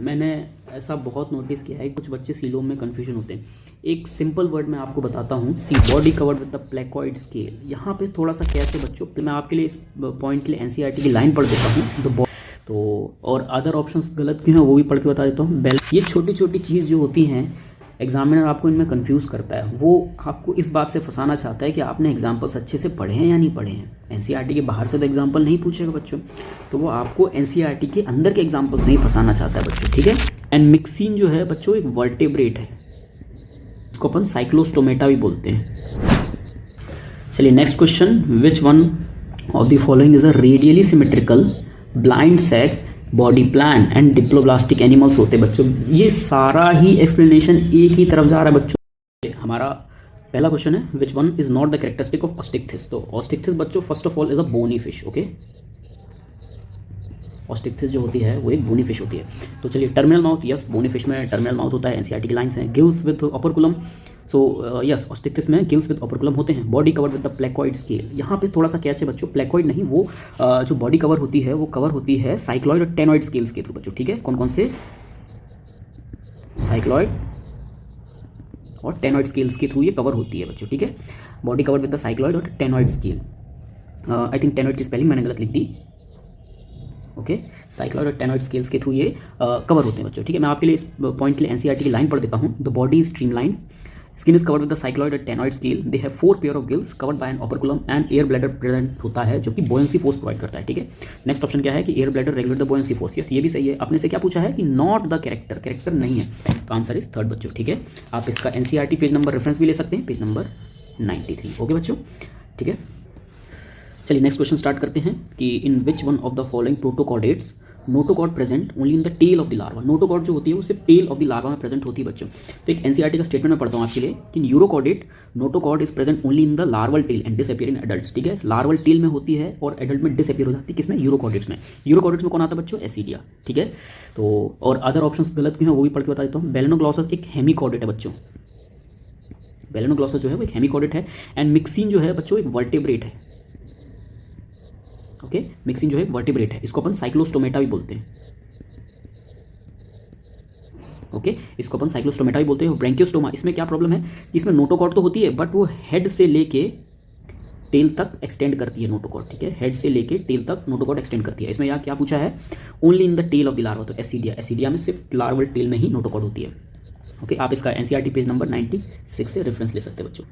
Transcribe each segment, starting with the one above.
मैंने ऐसा बहुत नोटिस किया है, कुछ बच्चे सीलों में कन्फ्यूजन होते हैं। एक सिंपल वर्ड मैं आपको बताता हूँ, C body covered with the placoid scale. यहाँ पे थोड़ा सा कैसे बच्चों, मैं आपके लिए इस पॉइंट के लिए एनसीईआरटी की लाइन पढ़ देता हूँ तो और अदर ऑप्शंस गलत क्यों हैं वो भी पढ़ के बता देता हूँ। ये छोटी छोटी चीज़ जो होती हैं, एग्जामिनर आपको इनमें कंफ्यूज करता है। वो आपको इस बात से फंसाना चाहता है कि आपने एग्जाम्पल्स अच्छे से पढ़े हैं या नहीं पढ़े हैं। एनसीईआरटी के बाहर से तो एग्जाम्पल नहीं पूछेगा बच्चों, तो वो आपको एनसीईआरटी के अंदर के एग्जाम्पल्स में ही फंसाना चाहता है बच्चों, ठीक है। एंड मिक्सिन जो है बच्चों एक वर्टेब्रेट है, इसको अपन साइक्लोस्टोमेटा भी बोलते हैं। चलिए next question, which one of the following is a radially symmetrical blind sac body plan and diploblastic animals होते बच्चों। ये सारा ही एक्सप्लेनेशन एक ही तरफ जा रहा है बच्चों। हमारा पहला क्वेश्चन है, which one is not the characteristic of Osteichthyes. तो ऑस्टिक्थिस बच्चों first of all is a bony fish, okay. Osteichthyes जो होती है वो एक बोनी फिश होती है। तो चलिए terminal mouth, yes bony fish में टर्मिनल माउथ होता है, एनसीईआरटी की लाइंस हैं। Gills with operculum, so yes Osteichthyes में गिल्स विद ओपरकुलम होते हैं। Body covered with the placoid scale, यहाँ पे थोड़ा सा कैच है बच्चों, प्लेकॉइड नहीं, वो जो बॉडी कवर होती है वो कवर होती है साइक्लॉइड और टेनॉइड स्केल्स के थ्रू बच्चों, ठीक है। कौन कौन से, साइक्लॉइड और टेनॉइड स्केल्स के थ्रू ये कवर होती है बच्चों, ठीक है। Body cover with the cycloid और टेनॉइड स्केल, आई थिंक टेनॉइड की स्पेलिंग मैंने गलत लिख दी, ओके। साइक्लॉइड और टेनॉइड स्केल्स के थ्रू ये कवर होते हैं बच्चों, ठीक है। मैं आपके लिए इस पॉइंट के लिए एनसीईआरटी की लाइन पढ़ देता हूँ। The body is streamline, skin is covered with the cycloid और ctenoid scale, they have 4 pair of gills covered by an operculum and air bladder present होता है जो कि बोयंसी फोर्स प्रोवाइड करता है, ठीक है। नेक्स्ट ऑप्शन क्या है कि air bladder regulate the बोयंसी force, yes ये भी सही है। अपने से क्या पूछा है कि नॉट द कैरेक्टर, कैरेक्टर नहीं है, तो आंसर इज थर्ड बच्चों, ठीक है। आप इसका एनसीईआरटी पेज नंबर रेफरेंस भी ले सकते हैं, पेज नंबर 93, ओके बच्चों, ठीक है। चलिए नेक्स्ट क्वेश्चन स्टार्ट करते हैं कि in which one of the following protochordates notochord present only in the tail of the larva. Notochord जो होती है वो सिर्फ टेल ऑफ द लार्वा में प्रेजेंट होती है बच्चों। तो एक एनसीईआरटी का स्टेटमेंट मैं पढ़ता हूँ आपके लिए कि urochordate notochord is present only in the larval tell and disappear in adults, ठीक है। लार्वल टेल में होती है और एडल्ट में डिसअपियर हो जाती है, किसमें, यूरोकॉर्डेट्स में। यूरोकॉर्डेट्स में कौन आता है बच्चों, एसिडिया, ठीक है। तो और अदर ऑप्शंस गलत क्यों हैं वो भी पढ़ के बता देता हूँ। बेलेनोग्लॉसस एक हेमिकॉर्डेट है बच्चों, बेलेनोग्लॉसस जो है वो एक हेमिकॉर्डेट है। एंड मिक्सिन जो है बच्चों एक वर्टेब्रेट है, ओके। मिक्सिन जो है वर्टेब्रेट है, इसको अपन साइक्लोस्टोमेटा भी बोलते हैं, ओके। इसको अपन साइक्लोस्टोमेटा भी बोलते हैं। ब्रैंकियोस्टोमा, इसमें क्या प्रॉब्लम है कि इसमें नोटोकॉर्ड तो होती है बट वो हेड से लेके टेल तक एक्सटेंड करती है नोटोकॉर्ड, ठीक है। हेड से लेके टेल तक नोटोकॉर्ड एक्सटेंड करती है। इसमें यहाँ क्या पूछा है, only in the tail of the larva, तो एसिडिया, एसिडिया में सिर्फ लार्वल टेल में ही नोटोकॉर्ड होती है, ओके। आप इसका एनसीईआरटी पेज नंबर 96 से रेफरेंस ले सकते हैं बच्चों।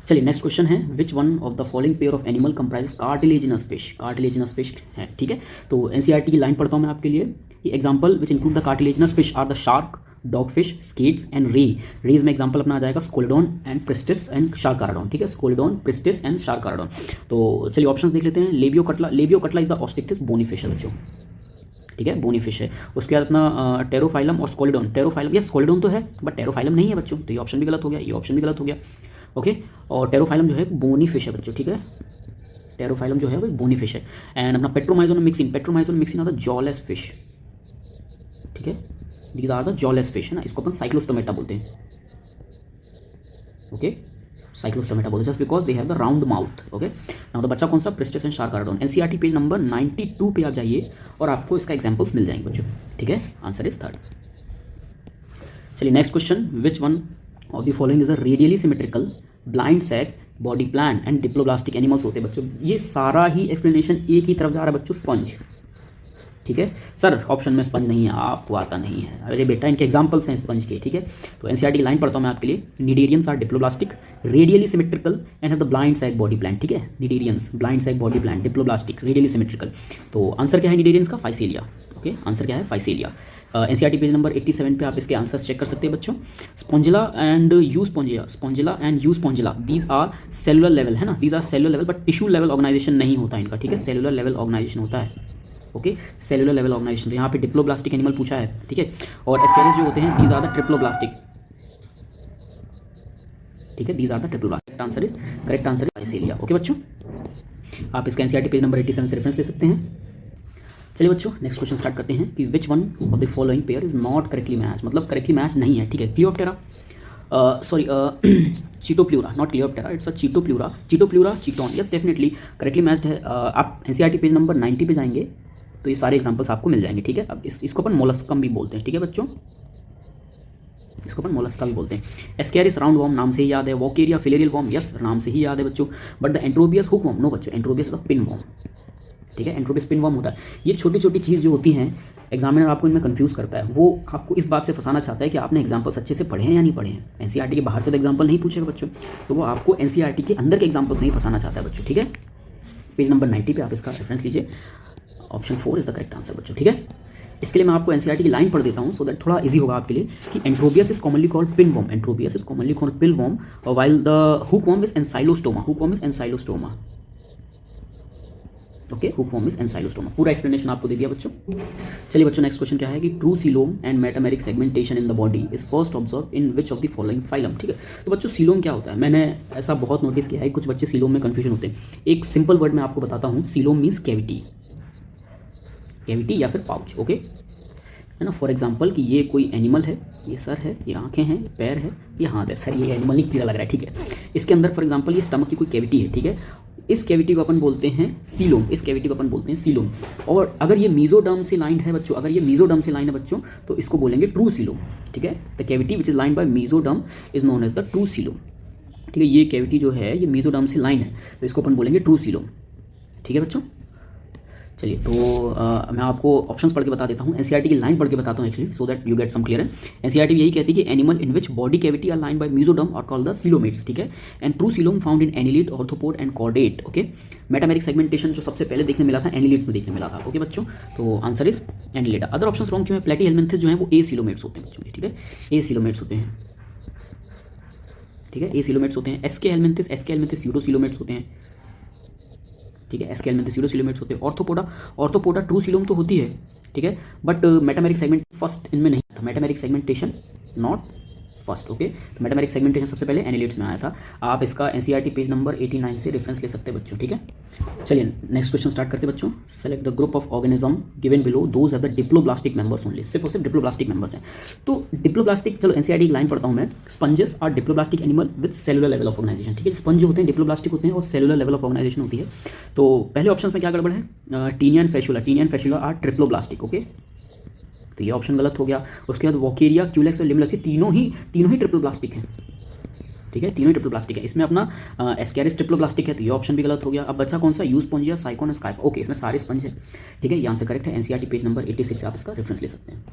चलिए नेक्स्ट क्वेश्चन है, which one of the following pair of animal comprise cartilaginous fish. Cartilaginous fish है, ठीक है। तो एनसीईआरटी की लाइन पढ़ता हूँ मैं आपके लिए। Example which include the cartilaginous fish are the shark, dogfish, skates and ray. Rays में एग्जाम्पल अपना आ जाएगा Scoliodon and Pristis and Carcharodon, ठीक है। Scoliodon, Pristis and Carcharodon. तो चलिए ऑप्शन देख लेते हैं। Labeo catla, Labeo catla is the Osteichthyes bony fish है बच्चों, ठीक है, बोनी फिश है। उसके बाद अपना टेरोफाइलम और स्कोलिडोन, टेरोफाइलम या स्कोलिडोन तो है बट टेरोफाइलम नहीं है बच्चों, तो ये ऑप्शन भी गलत हो गया, ये ऑप्शन भी गलत हो गया, ओके। और टेरोफाइलम जो है बोनी फिश है बच्चों, ठीक है। टेरोफाइलम जो है वो एक बोनी फिश है। एंड अपना पेट्रोमाइजोन मिक्सिन, पेट्रोमाइजोन मिक्सिन आता है जॉलेस फिश, ठीक है। These are the jawless fish, है ना। इसको अपन साइक्लोस्टोमेटा बोलते हैं, ओके। साइक्लोस्टोमेटा बोलते हैं just because they have the round mouth, okay. Now the बच्चा कौन सा, Pristis and Carcharodon. NCERT page number 92 पे आप जाइए और आपको इसका एग्जांपल्स मिल जाएंगे बच्चों, ठीक है। Answer is third. चलिए next question, which one of the following is a radially symmetrical blind sac body plan and diploblastic animals होते हैं बच्चों। ये सारा ही एक्सप्लेनेशन एक ही तरफ जा रहा है बच्चों, स्पंज, ठीक है। सर ऑप्शन में स्पंज नहीं है, आपको आता नहीं है, अरे बेटा इनके एग्जांपल्स हैं स्पंज के, ठीक है। तो एनसीईआरटी की लाइन पढ़ता हूँ मैं आपके लिए। Cnidarians are diploblastic, radially symmetrical and have the blind sac body plan, ठीक है। Cnidarians blind sac body plan, diploblastic, radially symmetrical. तो आंसर क्या है निडेरियंस का, फाइसेलिया, ओके। आंसर क्या है, फाइसेलिया। एनसीईआरटी पेज नंबर 87 पे आप इसके आंसर्स चेक कर सकते हैं बच्चों। Spongilla and euspongia, spongilla and euspongilla, these are cellular level, है ना। These are cellular level but tissue level organisation नहीं होता इनका, ठीक है। सेलुलर लेवल ऑर्गेनाइजेशन होता है, ओके। सेलुलर लेवल ऑर्गेनाइजेशन, तो यहाँ पे डिप्लोब्लास्टिक एनिमल पूछा है, ठीक है। और एस्टेरिस जो होते हैं, दीज आर द ट्रिप्लोब्लास्टिक, ठीक है। These are the triploblastic, correct answer is physalia, okay बच्चों। आप इसका एनसीईआरटी पेज नंबर 87 से रेफरेंस ले सकते हैं। चलिए बच्चों नेक्स्ट क्वेश्चन स्टार्ट करते हैं कि which one of the following pair is not correctly match, मतलब करेक्टली मैच नहीं है, ठीक है। Coleoptera, sorry Chaetopleura, not Coleoptera, it's a Chaetopleura, Chaetopleura chiton, yes definitely correctly matched है। आप एनसीईआरटी पेज नंबर 90 पे जाएंगे तो ये सारे एग्जांपल्स आपको मिल जाएंगे, ठीक है। अब इसको अपन मोलस्कम भी बोलते हैं, ठीक है बच्चों, इसको अपन मोलस्का भी बोलते हैं। एस्कैरिस राउंड वॉर्म नाम से ही याद है, वॉकेरिया फिलेरियल वॉर्म यस नाम से ही याद है बच्चों, but the Enterobius hookworm no बच्चों, एंट्रोबियस द पिन वॉर्म, ठीक है, एंट्रोबियस पिन वॉर्म होता है। ये छोटी छोटी चीज़ जो होती हैं एग्जामिनर आपको इनमें कंफ्यूज करता है, वो आपको इस बात से फंसाना चाहता है कि आपने एग्जाम्पल्स अच्छे से पढ़े हैं या नहीं पढ़े हैं। एनसीईआरटी के बाहर से तो एग्जाम्पल नहीं पूछेगा बच्चों, तो वो आपको एनसीईआरटी के अंदर के एग्जाम्पल्स नहीं फंसाना चाहता है बच्चों, ठीक है। पेज नंबर 90 पे आप इसका रेफरेंस लीजिए, option 4 is the correct answer बच्चों, ठीक है। इसके लिए मैं आपको एनसीईआरटी की लाइन पढ़ देता हूँ सो दैट थोड़ा इजी होगा आपके लिए कि Enterobius is commonly called pinworm, Enterobius is commonly called pinworm, while the hookworm is Ancylostoma, hookworm is Ancylostoma, okay, hookworm is Ancylostoma. पूरा explanation आपको दे दिया बच्चों। चलिए बच्चों नेक्स्ट क्वेश्चन क्या है कि true coelom and metameric segmentation in the body is first observe in which of the following phylum, ठीक है। तो बच्चों सीलोम क्या होता है, मैंने ऐसा बहुत नोटिस किया है, कुछ बच्चे सीलोम में कन्फ्यूजन होते हैं। एक सिंपल वर्ड मैं आपको बताता हूँ, सीलोम मीन्स कैविटी, कैविटी या फिर पाउच, ओके, है ना। फॉर एग्जाम्पल कि ये कोई एनिमल है, ये सर है, ये आंखें हैं, पैर है, ये हाथ है, सर ये एनिमल नहीं कीड़ा लग रहा है, ठीक है। इसके अंदर फॉर एग्जाम्पल ये स्टमक की कोई कैविटी है, ठीक है, इस कैविटी को अपन बोलते हैं सीलोम, इस कैविटी को अपन बोलते हैं सीलोम। और अगर ये मीजोडर्म से लाइंड है बच्चों, अगर ये मीजोडर्म से लाइन है बच्चों, तो इसको बोलेंगे ट्रू सीलोम, ठीक है। The cavity which is lined by mesoderm is known as the true coelom, ठीक है। ये कैविटी जो है ये मीजोडर्म से लाइन है, तो इसको अपन बोलेंगे ट्रू सीलोम, ठीक है बच्चों। चलिए तो मैं आपको ऑप्शंस पढ़ के बता देता हूँ, एनसीईआरटी की लाइन पढ़ के बताता हूँ actually, so that you get some clear है। एनसीईआरटी यही कहती है कि animal in which body cavity are line by mesoderm और कॉल्ड द सीलोमेट्स, ठीक है, and true coelom found in annelid, arthropod and chordate, okay. Metameric segmentation जो सबसे पहले देखने मिला था एनिलिड्स में देखने मिला था, ओके बच्चों, तो answer is annelid. Other option wrong क्यों है, प्लेटीहेल्मिन्थेस जो है वो ए सीलोमेट्स होते हैं बच्चों, ठीक है, ए सीलोमेट्स होते हैं, ठीक है, ए सीलोमेट्स होते हैं। एसके हेल्मिन्थेस स्यूडो सीलोमेट्स होते हैं, ठीक है, एसके हेल्मिन्थेस स्यूडो सीलोमेट्स होते हैं। ऑर्थोपोडा ट्रू सीलोम तो होती है, ठीक है, बट मेटामेरिक सेगमेंट फर्स्ट इनमें नहीं था, metameric segmentation not first, okay. तो मेटामेरिक सेगमेंटेशन सबसे पहले एनिलिड्स में आया था। आप इसका एनसीईआरटी पेज नंबर 89 से रेफरेंस ले सकते हैं बच्चों, ठीक है। चलिए नेक्स्ट क्वेश्चन स्टार्ट करते हैं बच्चों। Select the group of organism given below, those are the diploblastic members only, सिर्फ और सिर्फ डिप्लोब्लास्टिक मेंबर्स हैं। तो डिप्लोब्लास्टिक, चलो एनसीईआरटी की लाइन पढ़ता हूँ मैं, sponges are diploblastic animal with cellular level of organisation, ठीक है। स्पंज जो होते हैं डिप्लोब्लास्टिक होते हैं और सेलुलर लेवल ऑफ ऑर्गेनाइजेशन होती है। तो पहले ऑप्शन में क्या गड़बड़ है, Taenia and Fasciola are triploblastic, okay, तो ये ऑप्शन गलत हो गया। उसके बाद वॉकेरिया, क्यूलेक्स और लिमलस, तीनों ही ट्रिपल प्लास्टिक हैं, ठीक है, तीनों ही ट्रिपल प्लास्टिक है। इसमें अपना एस्कैरिस ट्रिपल प्लास्टिक है, तो ये ऑप्शन भी गलत हो गया। अब बचा कौन सा, यूस्पोंजिया, साइकोन, स्काइपा, ओके, इसमें सारे स्पंज है, ठीक है, यहाँ से करेक्ट है। एनसीईआरटी पेज नंबर 86 से आप इसका रेफरेंस ले सकते हैं।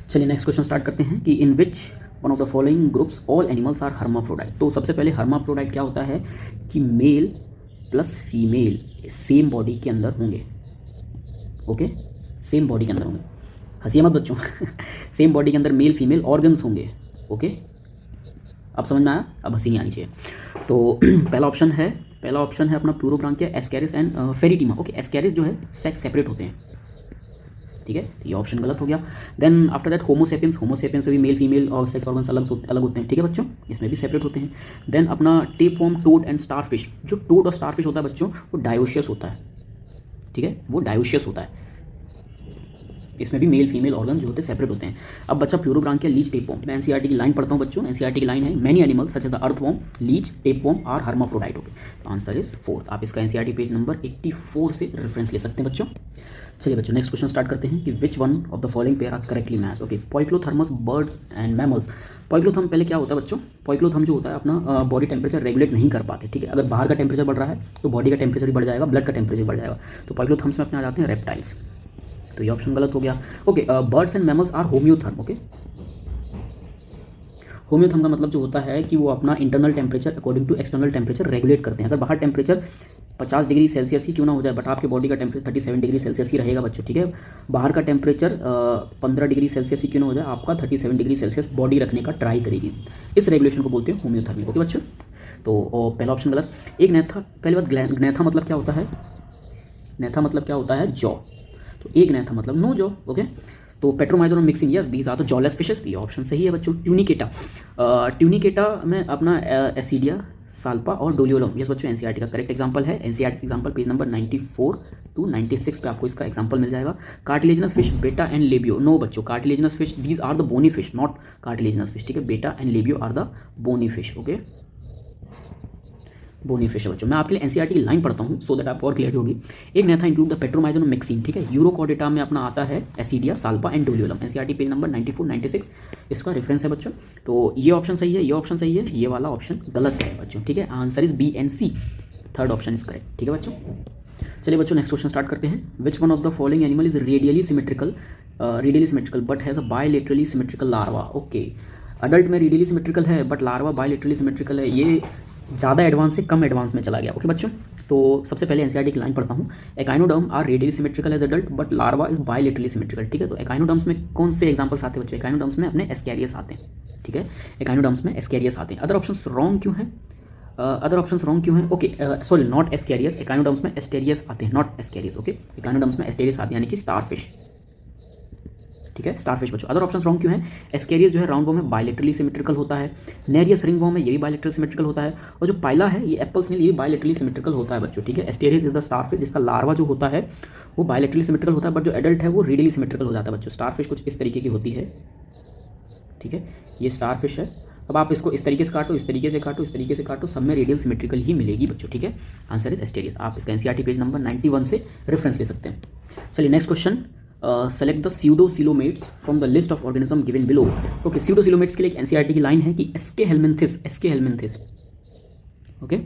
चलिए नेक्स्ट क्वेश्चन स्टार्ट करते हैं कि in which one of the following groups all animals are hermaphrodite. तो सबसे पहले हर्माफ्रोडाइट क्या होता है कि male plus female same body के अंदर होंगे, ओके, सेम बॉडी के अंदर होंगे, हंसिए मत बच्चों सेम बॉडी के अंदर मेल फीमेल ऑर्गन्स होंगे, ओके। अब समझ में आया, अब हंसी नहीं आनी चाहिए। तो पहला ऑप्शन है अपना Pleurobrachia, Ascaris and Pheretima, okay. Ascaris जो है सेक्स सेपरेट होते हैं, ठीक है, ये ऑप्शन गलत हो गया। देन आफ्टर दैट होमोसेपियंस में भी मेल फीमेल और सेक्स ऑर्गन्स अलग होते हैं, ठीक है बच्चों, इसमें भी सेपरेट होते हैं। देन अपना टेपवर्म, टोड एंड स्टारफिश, जो टोड और स्टारफिश होता है बच्चों वो डायोशियस होता है, ठीक है, वो डायोशियस होता है, इसमें भी मेल फीमेल ऑर्गन जो होते हैं सेपरेट होते हैं। अब बच्चा प्लूरोब्रांकिया, लीच, टेपवर्म। मैं एनसीईआरटी की लाइन पढ़ता हूँ बच्चों, एनसीईआरटी की लाइन है, many animals such as the earthworm, leech, tapeworm are hermaphrodite, okay. तो आंसर इज 4। आप इसका एनसीईआरटी पेज नंबर 84 से रेफरेंस ले सकते हैं बच्चों। चलिए बच्चों नेक्स्ट क्वेश्चन स्टार्ट करते हैं कि which one of the following pair are correctly match, okay. Poikilothermous, birds and mammals. Poikilotherm पहले क्या होता है बच्चों, पॉइक्लोथर्म जो होता है अपना बॉडी टेम्परेचर रेगुलेट नहीं कर पाते, ठीक है। अगर बाहर का टेम्परेचर बढ़ रहा है तो बॉडी का टेम्परेचर भी बढ़ जाएगा, ब्लड का टेम्परेचर बढ़ जाएगा। तो पॉइक्लोथर्म्स में अपने आ जाते हैं रेप्टाइल्स, तो ये ऑप्शन गलत हो गया, okay. Birds and mammals are homeotherm, okay. Homeotherm का मतलब जो होता है कि वो अपना internal temperature according to external temperature regulate करते हैं। अगर बाहर टेम्परेचर 50 डिग्री सेल्सियस ही क्यों ना हो जाए, बट आपके बॉडी का टेम्परेचर 37 डिग्री सेल्सियस ही रहेगा बच्चों, ठीक है। बाहर का टेम्परेचर 15 डिग्री सेल्सियस ही क्यों ना हो जाए, आपका 37 डिग्री सेल्सियस बॉडी रखने का ट्राई करेगी। इस रेगुलेशन को बोलते हैं होम्योथर्मी, ओके बच्चों। तो पहला ऑप्शन गलत। एक नेथा, पहली बात ग्नेथा मतलब क्या होता है, नेथा मतलब क्या होता है, जॉ, तो एक नेथा मतलब नो जॉ, ओके। तो पेट्रोमाइजर और myxine, yes these are the jawless fishes, ये ऑप्शन सही है बच्चों। ट्यूनिकेटा में अपना एसिडिया, साल्पा और डोलियोलम, यस बच्चों एनसीईआरटी का करेक्ट एग्जांपल है। NCERT example page number 94 to 96 पे आपको इसका एग्जांपल मिल जाएगा। Cartilaginous fish, betta and labeo, no बच्चों, cartilaginous fish these are the bony fish, not cartilaginous fish, ठीक है। Betta and labeo are the bony fish, okay. Bony fish है बच्चों। मैं आपके लिए एनसीईआरटी की लाइन पढ़ता हूँ सो दैट आपको और क्लियर होगी। एक नया था इंक्लूड द पेट्रोमाइजन और मैक्सिन, ठीक है। यूरोकॉर्डेटा में अपना आता है Ascidia, Salpa and Doliolum. NCERT page number 94 96 इसका रेफरेंस है बच्चों। तो ये ऑप्शन सही है, ये ऑप्शन सही है, ये वाला ऑप्शन गलत है बच्चों, ठीक है। Answer is B and C, third option is correct, ठीक है बच्चों। चलिए बच्चों नेक्स्ट क्वेश्चन स्टार्ट करते हैं। विच one of the following animal is radially symmetrical but has a bilaterally symmetrical larva. Okay, adult में रेडियली सिमेट्रिकल है बट लार्वा बायलेटरली सिमेट्रिकल है। ये ज़्यादा एडवांस से कम एडवांस में चला गया। ओके बच्चों, तो सबसे पहले एनसीईआरटी की लाइन पढ़ता हूँ। Echinoderm are radially symmetrical as adult but larva is bilaterally symmetrical, ठीक है। तो एकाइनोडर्म्स में कौन से एग्जांपल्स आते हैं बच्चों? एकाइनोडर्म्स में अपने एस्कैरियस आते हैं, ठीक है। एकाइनोडर्म्स में एस्कैरियस आते हैं। अदर ऑप्शंस रॉन्ग क्यों हैं? अदर ऑप्शंस रॉन्ग क्यों हैं? ओके, सॉरी, नॉट एस्कैरियस, एकाइनोडर्म्स में एस्टेरियस आते हैं, नॉट एस्कैरियस। ओके, एकाइनोडर्म्स में एस्टेरियस आते हैं, यानी कि स्टारफिश, ठीक है, स्टारफिश बच्चों। अदर ऑप्शंस रॉन्ग क्यों हैं? एस्कैरियस जो है राउंड वॉर्म में बायलेटरली सिमेट्रिकल होता है। नेरियस रिंग वॉर्म में ये भी बायलेटरली सिमेट्रिकल होता है। और जो पाइला है ये एप्पल स्नेल, ये भी बायलेटरली सिमेट्रिकल होता है बच्चों, ठीक है। एस्टेरियस इज द स्टारफिश जिसका लार्वा जो होता है वो बायलेटरली सिमेट्रिकल होता है, बट जो एडल्ट है वो रेडियली सिमेट्रिकल हो जाता है बच्चों। स्टारफिश कुछ इस तरीके की होती है, ठीक है, ये स्टारफिश है। अब आप इसको इस तरीके से काटो, इस तरीके से काटो, इस तरीके से काटो, सब में रेडियल सिमेट्रिकल ही मिलेगी बच्चों, ठीक है। Answer is Asterias. आप इसका एनसीईआरटी पेज नंबर 91 से रेफरेंस ले सकते हैं। चलिए next question, select the pseudocoelomates from the list of organism given below. Okay, pseudocoelomates के लिए एक एनसीईआरटी की लाइन है कि Aschelminthes, okay,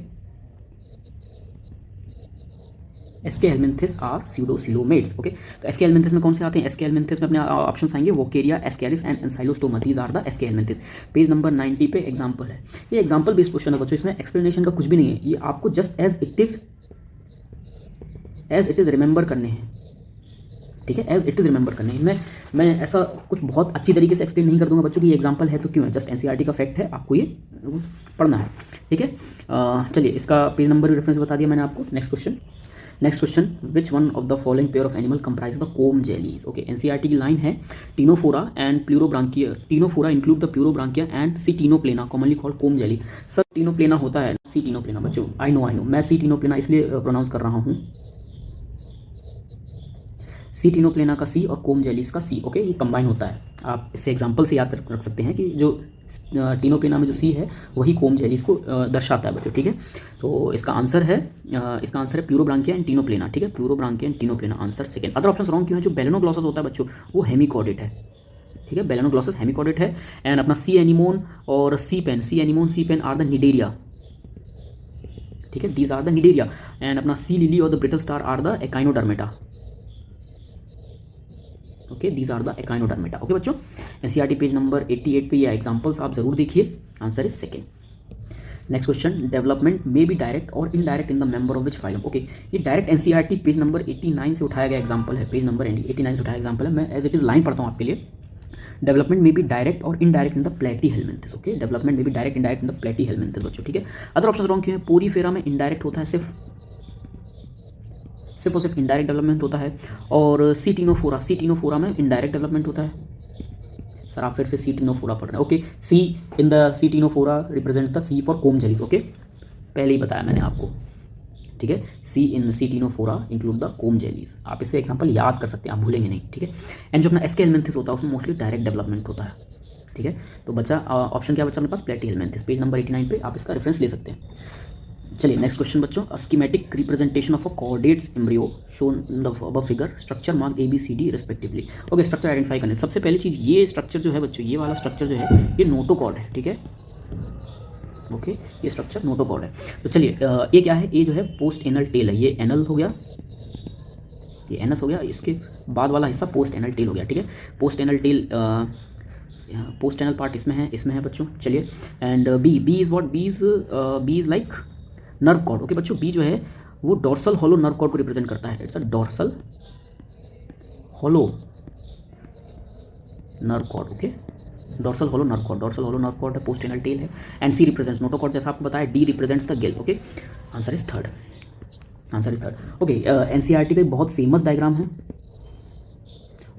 Aschelminthes are pseudocoelomates. Okay, तो एस्के हेलमिंथिस में कौन से आते हैं? एस्के हेलमिंथिस में अपने ऑप्शंस आएंगे Wuchereria, Ascaris and Ancylostoma, these are the Aschelminthes. Page number 90 पे एग्जांपल है। ये एग्जांपल बेस्ड क्वेश्चन है बच्चों, इसमें एक्सप्लेनेशन का कुछ भी नहीं है, ये आपको just as it is remember करने हैं, ठीक है, एज इट इज़ रिमेंबर करने हैं। मैं ऐसा कुछ बहुत अच्छी तरीके से एक्सप्लेन नहीं कर दूंगा बच्चों कि ये एग्जांपल है तो क्यों है, जस्ट एनसीईआरटी का फैक्ट है, आपको ये पढ़ना है, ठीक है। चलिए इसका पेज नंबर भी रेफरेंस बता दिया मैंने आपको। Next question, which one of the following pair of animal comprise the comb jellies. Okay, NCERT की लाइन है Ctenophora and Pleurobrachia, Ctenophora include the Pleurobrachia and C Ctenoplana commonly called comb jelly. Sir Ctenoplana होता है, सी Ctenoplana बच्चों, I know, मैं सी Ctenoplana इसलिए pronounce कर रहा हूँ, सी टीनोप्लेना का सी और कोम जेलीस का सी, ओके, ये कंबाइन होता है। आप इससे एग्जांपल से याद रख सकते हैं कि जो टीनोप्लेना में जो सी है वही कोम जेलीस को दर्शाता है बच्चों, ठीक है। तो इसका आंसर है प्लूरोब्रांकिया एंड टीनोप्लेना, ठीक है, Pleurobrachia and Ctenoplana, answer second. Other option wrong क्यों है? जो बेलेनोग्लॉसस होता है बच्चों वो हेमिकॉर्डेट है, ठीक है, बेलेनोग्लॉसस हेमिकॉर्डेट है। एंड अपना सी एनिमोन और sea pen are the Cnidaria, ठीक है, these are the Cnidaria. And अपना सी लिली और the brittle star are the Echinodermata, okay, these are the Echinodermata. Okay बच्चों, एनसीईआरटी पेज नंबर 88 पे ये एग्जांपल्स आप जरूर देखिए, answer is second. Next question, development may be direct और indirect in the member of which phylum. Okay, ये direct NCERT page number 89 से उठाया गया एग्जांपल है, पेज नंबर 89 से उठाया एग्जांपल है। मैं एज इट इज लाइन पढ़ता हूँ आपके लिए। डेवलपमेंट में भी डायरेक्ट और indirect in the Platyhelminthes. Okay, development में भी direct indirect in the Platyhelminthes बच्चों, ठीक है। अदर ऑप्शन रॉन्ग क्यों है? पोरीफेरा में इनडायरेक्ट होता है, सिर्फ और सिर्फ इनडायरेक्ट डेवलपमेंट होता है। और सी टीनोफोरा में इनडायरेक्ट डेवलपमेंट होता है। सर आप फिर से सी टीनोफोरा पढ़ रहे हैं। Okay, C in the C Ctenophora represents the C for comb jellies. Okay, पहले ही बताया मैंने आपको, ठीक है। C in C Ctenophora include the comb jellies. आप इससे एग्जांपल याद कर सकते हैं, आप भूलेंगे नहीं, ठीक है। एंड जो अपना एस्के हेलमिंथिस होता है उसमें मोस्टली डायरेक्ट डेवलपमेंट होता है, ठीक है। तो बचा ऑप्शन क्या बचा अपने पास? प्लेटीहेल्मिंथिस। पेज नंबर 89 पे आप इसका रेफरेंस ले सकते हैं। चलिए नेक्स्ट क्वेश्चन बच्चों, schematic representation of a chordates embryo shown in the above figure, structure mark ABCD respectively. Okay, structure identify करने। सबसे पहली चीज़, ये स्ट्रक्चर जो है बच्चों, ये वाला स्ट्रक्चर जो है ये नोटोकॉर्ड है, ठीक है। ओके, ये स्ट्रक्चर नोटोकॉर्ड है। तो चलिए ये क्या है? ये जो है पोस्ट एनल टेल है, ये एनल हो गया, ये एनस हो गया, इसके बाद वाला हिस्सा पोस्ट एनल टेल हो गया, ठीक है। Post anal tail, post anal part इसमें है बच्चों। चलिए, and B is what? B is like nerve cord. Okay बच्चों, बी जो है वो डॉर्सल हॉलो नर्व कॉर्ड को रिप्रेजेंट करता है। It's a dorsal hollow nerve cord. Okay, dorsal hollow nerve cord है, पोस्ट एनल टेल है। एंड सी रिप्रेजेंट्स नोटोकॉर्ड, जैसा आपको बताया। D represents the gill. Okay, answer is third. Okay, NCERT का एक बहुत फेमस डायग्राम है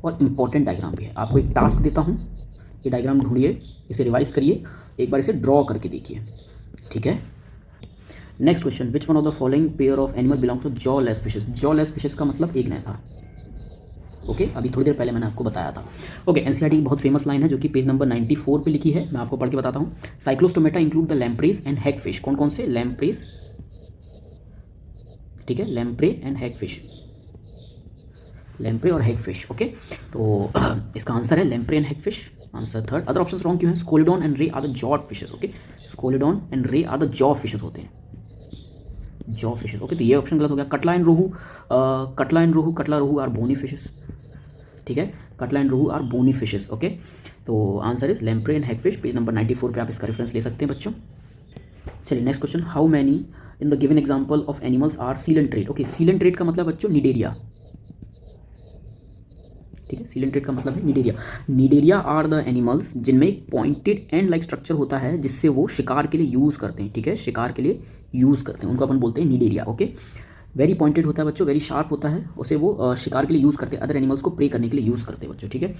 और इम्पॉर्टेंट डायग्राम भी है। आपको एक टास्क देता हूँ, ये डायग्राम ढूंढिए, इसे रिवाइज करिए, एक बार इसे ड्रॉ करके देखिए, ठीक है। Next question, which one of the following pair of animal belong to jawless fishes. Jawless fishes का मतलब एक नया था। ओके, अभी थोड़ी देर पहले मैंने आपको बताया था। ओके, एनसीईआरटी की बहुत फेमस लाइन है जो कि पेज नंबर 94 पे लिखी है, मैं आपको पढ़ के बताता हूँ। Cyclostomata include the lampreys and hagfish. कौन कौन से? लैम्प्रेज ठीक है, लैम्प्रे एंड हैगफिश, लैम्प्रे और हैगफिश। ओके, तो इसका आंसर है lamprey and hagfish, answer third. Other options wrong क्यों है? Scoliodon and ray are the jaw fishes. Okay, Scoliodon and ray are the jaw fishes होते हैं, जॉ फिशेस। ओके, तो ये ऑप्शन गलत हो गया। Catla and rohu, catla and rohu, catla rohu are bony fishes, ठीक है, catla and rohu are bony fishes. Okay, तो answer is lamprey and hagfish. Page number 94 पे आप इसका रेफरेंस ले सकते हैं बच्चों। चलिए next question, how many in the given example of animals are coelenterate. Okay, coelenterate का मतलब बच्चों निडेरिया, ठीक है, सीलेंट्रेट का मतलब है cnidaria. Cnidaria are the animals जिनमें एक पॉइंटेड एंड लाइक स्ट्रक्चर होता है जिससे वो शिकार के लिए यूज़ करते हैं, ठीक है, शिकार के लिए यूज़ करते हैं, उनको अपन बोलते हैं निडेरिया। ओके, वेरी पॉइंटेड होता है बच्चों, वेरी शार्प होता है, उसे वो शिकार के लिए यूज़ करते हैं, अदर एनिमल्स को प्रे करने के लिए यूज़ करते हैं बच्चों, ठीक है।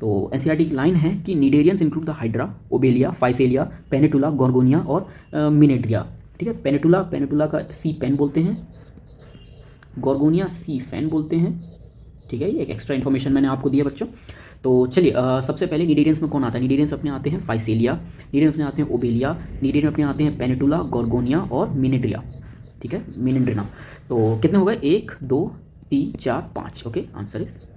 तो एनसीईआरटी की लाइन है कि cnidarians include the Hydra, Obelia, Physalia, Pennatula, Gorgonia और मिनेड्रिया, ठीक है। पेनेटुला, पेनेटुला का सी पेन बोलते हैं, गॉर्गोनिया सी फैन बोलते हैं, ठीक है। ये एक एक्स्ट्रा इन्फॉर्मेशन मैंने आपको दिया बच्चों। तो चलिए सबसे पहले निडेरियंस में कौन आता है? निडेरियंस अपने आते हैं फाइसेलिया, निडेरियंस अपने आते हैं ओबेलिया, निडेरियंस अपने आते हैं पेनेटुला, गॉर्गोनिया और मिनेड्रिया, ठीक है, मिनेड्रिना। तो कितने हो गए? 1 2 3 4 5। ओके, आंसर इज,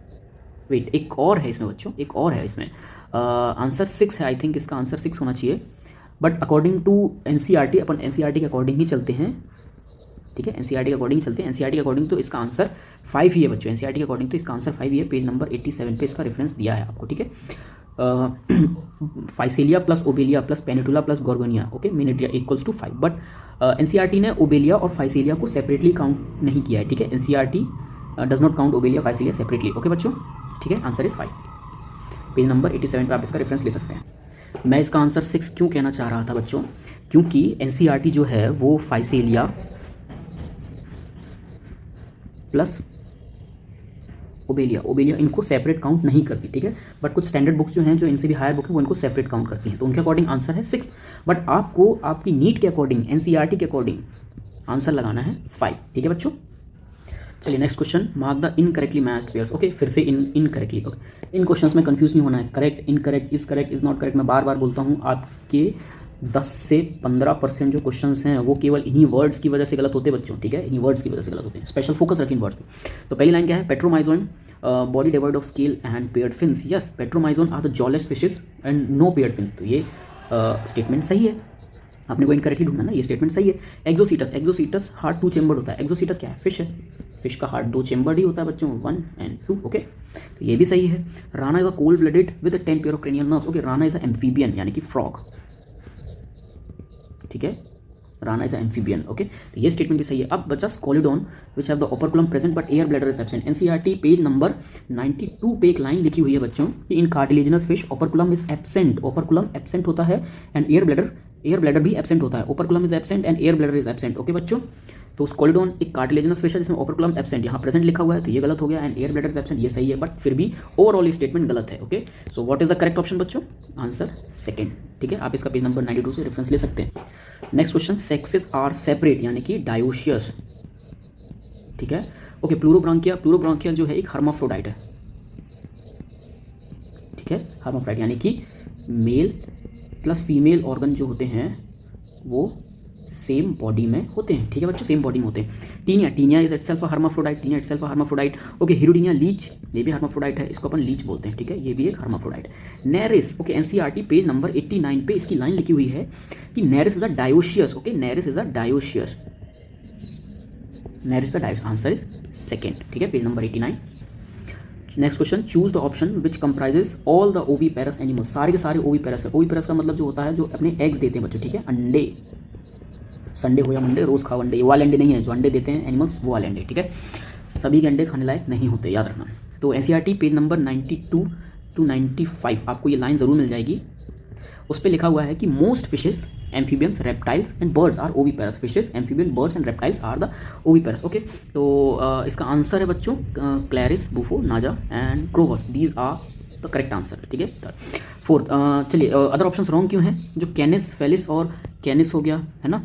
वेट, एक और है इसमें बच्चों, एक और है इसमें, आंसर 6 है। आई थिंक इसका आंसर 6 होना चाहिए, बट अकॉर्डिंग टू एनसीईआरटी, अपन एनसीईआरटी के अकॉर्डिंग ही चलते हैं, ठीक है, एनसीईआरटी के अकॉर्डिंग चलते हैं। एनसीईआरटी के अकॉर्डिंग तो इसका आंसर 5 ही है बच्चों, एनसीईआरटी के अकॉर्डिंग तो इसका आंसर 5 ही है। पेज नंबर 87 पे इसका रेफरेंस दिया है आपको, ठीक है। Physalia plus Obelia plus Pennatula plus Gorgonia, okay, Meandrina equals to 5, but NCERT ने ओबेलिया और फाइसेलिया को सेपरेटली काउंट नहीं किया है, ठीक है। NCERT does not count Obelia Physalia separately, okay बच्चों, ठीक है। Answer is 5। पेज नंबर 87 पे आप इसका रेफरेंस ले सकते हैं। मैं इसका आंसर 6 क्यों कहना चाह रहा था बच्चों? क्योंकि एनसीईआरटी जो है वो फाइसेलिया प्लस ओबेलिया, ओबेलिया इनको सेपरेट काउंट नहीं करती, ठीक है। बट कुछ स्टैंडर्ड बुक्स जो हैं, जो इनसे भी हायर बुक है, वो इनको सेपरेट काउंट करती हैं, तो उनके अकॉर्डिंग आंसर है 6। बट आपको आपकी नीट के अकॉर्डिंग, एनसीईआरटी के अकॉर्डिंग आंसर लगाना है 5, ठीक है बच्चों। चलिए next question, mark the incorrectly matched pairs. Okay, फिर से इनकरेक्टली, ओके, इन क्वेश्चंस में कंफ्यूज नहीं होना है, correct, incorrect, is not correct, मैं बार बार बोलता हूँ। आपके 10 से 15% जो क्वेश्चंस हैं वो केवल इन्हीं वर्ड्स की वजह से गलत होते हैं बच्चों, ठीक है, इन्हीं वर्ड्स की वजह से गलत होते हैं। स्पेशल फोकस रखें इन वर्ड्स पे। तो पहली लाइन क्या है? Petromyzon body divide of scale and paired fins. Yes, petromyzon are the jawless fishes and no paired fins. तो ये स्टेटमेंट सही है, आपने को इनकरेक्टली ढूंढना ना, ये स्टेटमेंट सही है। एक्सोसीटस, एक्सोसीटस हार्ट 2 चेम्बर्ड होता है। एक्सोसीटस क्या है? फिश है, फिश का हार्ट 2 चेम्बर्ड ही होता है बच्चों, 1 and 2, ओके, तो ये भी सही है। Rana is a cold blooded with 10 pair of cranial nerves. Okay, Rana is a amphibian यानी कि फ्रॉग, ठीक है, राना इज एम्फीबियन, ओके, तो ये स्टेटमेंट भी सही है। अब बचा Scoliodon which have the operculum present but air bladder is absent. NCERT page number 92 पे एक लाइन लिखी हुई है बच्चों कि in cartilaginous fish operculum is absent, operculum absent होता है एंड एयर ब्लैडर भी एब्सेंट होता है। Operculum is absent and air bladder is absent, okay बच्चों। तो स्कोलिडॉन एक कार्टिलेजिनस फिश है जिसमें ओपरकुलम एब्सेंट, यहाँ प्रेजेंट लिखा हुआ है तो ये गलत हो गया, and air bladder is absent, ये सही है, बट फिर भी ओवरऑल ये स्टेटमेंट गलत है, okay. So what is the correct option बच्चों? आंसर सेकंड, ठीक है, आप इसका पेज नंबर 92 से रेफरेंस ले सकते हैं। Next question, sexes are separate यानी कि डायोशियस, ठीक है, ओके। प्लूरोब्रांकिया, प्लूरोब्रांकिया जो है एक हर्माफ्रोडाइट है, ठीक है, हर्माफ्रोडाइट यानी कि मेल प्लस फीमेल ऑर्गन जो होते हैं वो सेम बॉडी में होते हैं, ठीक है बच्चों, सेम बॉडी में होते हैं। Taenia, Taenia is itself a hermaphrodite, Taenia itself a hermaphrodite, okay. Hirudinaria leech, ये भी हर्माफ्रोडाइट है, इसको अपन लीच बोलते हैं, ठीक है, ये भी एक हर्माफ्रोडाइट है। Nereis, okay, NCERT page number 89 पे इसकी लाइन लिखी हुई है कि nereis is a dioecious, okay, nereis is a dioecious, nereis is a dioecious, answer is second, ठीक है, page number 89। Next question, choose the option which comprises all the oviparous animals. सारे के सारे ओवीपेरस है। ओवीपेरस का मतलब जो होता है जो अपने एग्स देते हैं बच्चों, ठीक है, अंडे, संडे हो या मंडे, रोज खाओ अंडे, ये वाले अंडे नहीं है जो अंडे देते हैं एनिमल्स, वो वाले अंडे, ठीक है, सभी के अंडे खाने लायक नहीं होते, याद रखना। तो एनसीईआरटी पेज नंबर 92 to 95 आपको ये लाइन ज़रूर मिल जाएगी, उस पर लिखा हुआ है कि most fishes, amphibians, reptiles and birds are oviparous. Fishes, amphibian, birds and reptiles are the oviparous, okay. तो इसका आंसर है बच्चों Clarias, Bufo, Naja and Corvus, these are the correct answer, ठीक है। फोर्थ, चलिए अदर ऑप्शंस रॉन्ग क्यों हैं? जो कैनिस, फेलिस और कैनिस हो गया है ना,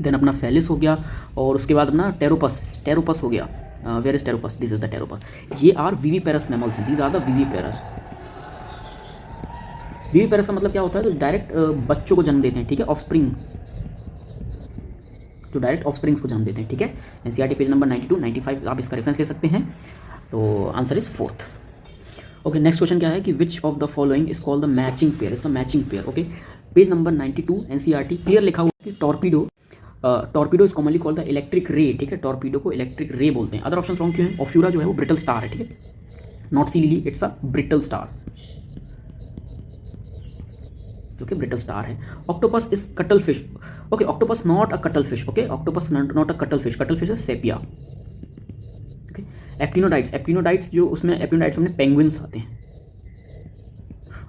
देन अपना फेलिस हो गया, और उसके बाद अपना टेरोपस, टेरोपस हो गया, where is pteropus, this is the pteropus, ये आर विविपेरस मैमल्स हैं, these are the viviparous. Viviparous का मतलब क्या होता है? तो डायरेक्ट बच्चों को जन्म देते हैं, ठीक है, ऑफस्प्रिंग, जो डायरेक्ट ऑफस्प्रिंग्स को जन्म देते हैं, ठीक है। एनसीईआरटी पेज नंबर 92, 95 आप इसका रेफरेंस ले सकते हैं। तो answer is fourth. Okay, next question क्या है कि which of the following is called the matching pair, इसका matching pair. Okay, page number 92 NCERT clear लिखा हुआ है कि Torpedo, Torpedo is commonly called the electric ray, ठीक है। टॉर्पीडो को इलेक्ट्रिक रे बोलते हैं। अदर ऑप्शन रॉन्ग क्यों है? ऑफ्यूरा जो है वो ब्रिटल स्टार है, ठीक है, not sea lily, it's a brittle star, जो कि ब्रिटल स्टार है। Octopus is cuttlefish. Okay, octopus not a cuttlefish. Okay, octopus not a cuttlefish is Sepia. Okay, Aptenodytes जो उसमें एप्टिनोडाइट्स में penguins आते हैं,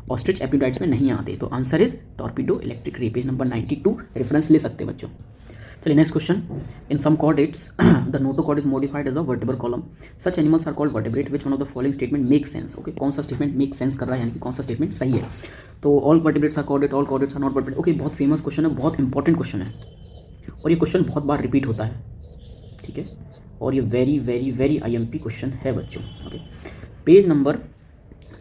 ऑस्ट्रिच एप्टिनोडाइट्स में नहीं आते। तो answer is torpedo electric ray, page number 92 reference ले सकते हैं बच्चों। चलिए next question, in some chordates the notochord is modified as a vertebral column, such animals are called vertebrate, which one of the following statement make sense. Okay, कौन सा statement make sense कर रहा है, यानी कि कौन सा स्टेटमेंट सही है। तो all vertebrates are chordate, all chordates are not vertebrate. Okay, बहुत फेमस क्वेश्चन है, बहुत इंपॉर्टेंट क्वेश्चन है, और ये क्वेश्चन बहुत बार रिपीट होता है, ठीक है, और ये very very very IMP question है बच्चों। ओके, पेज नंबर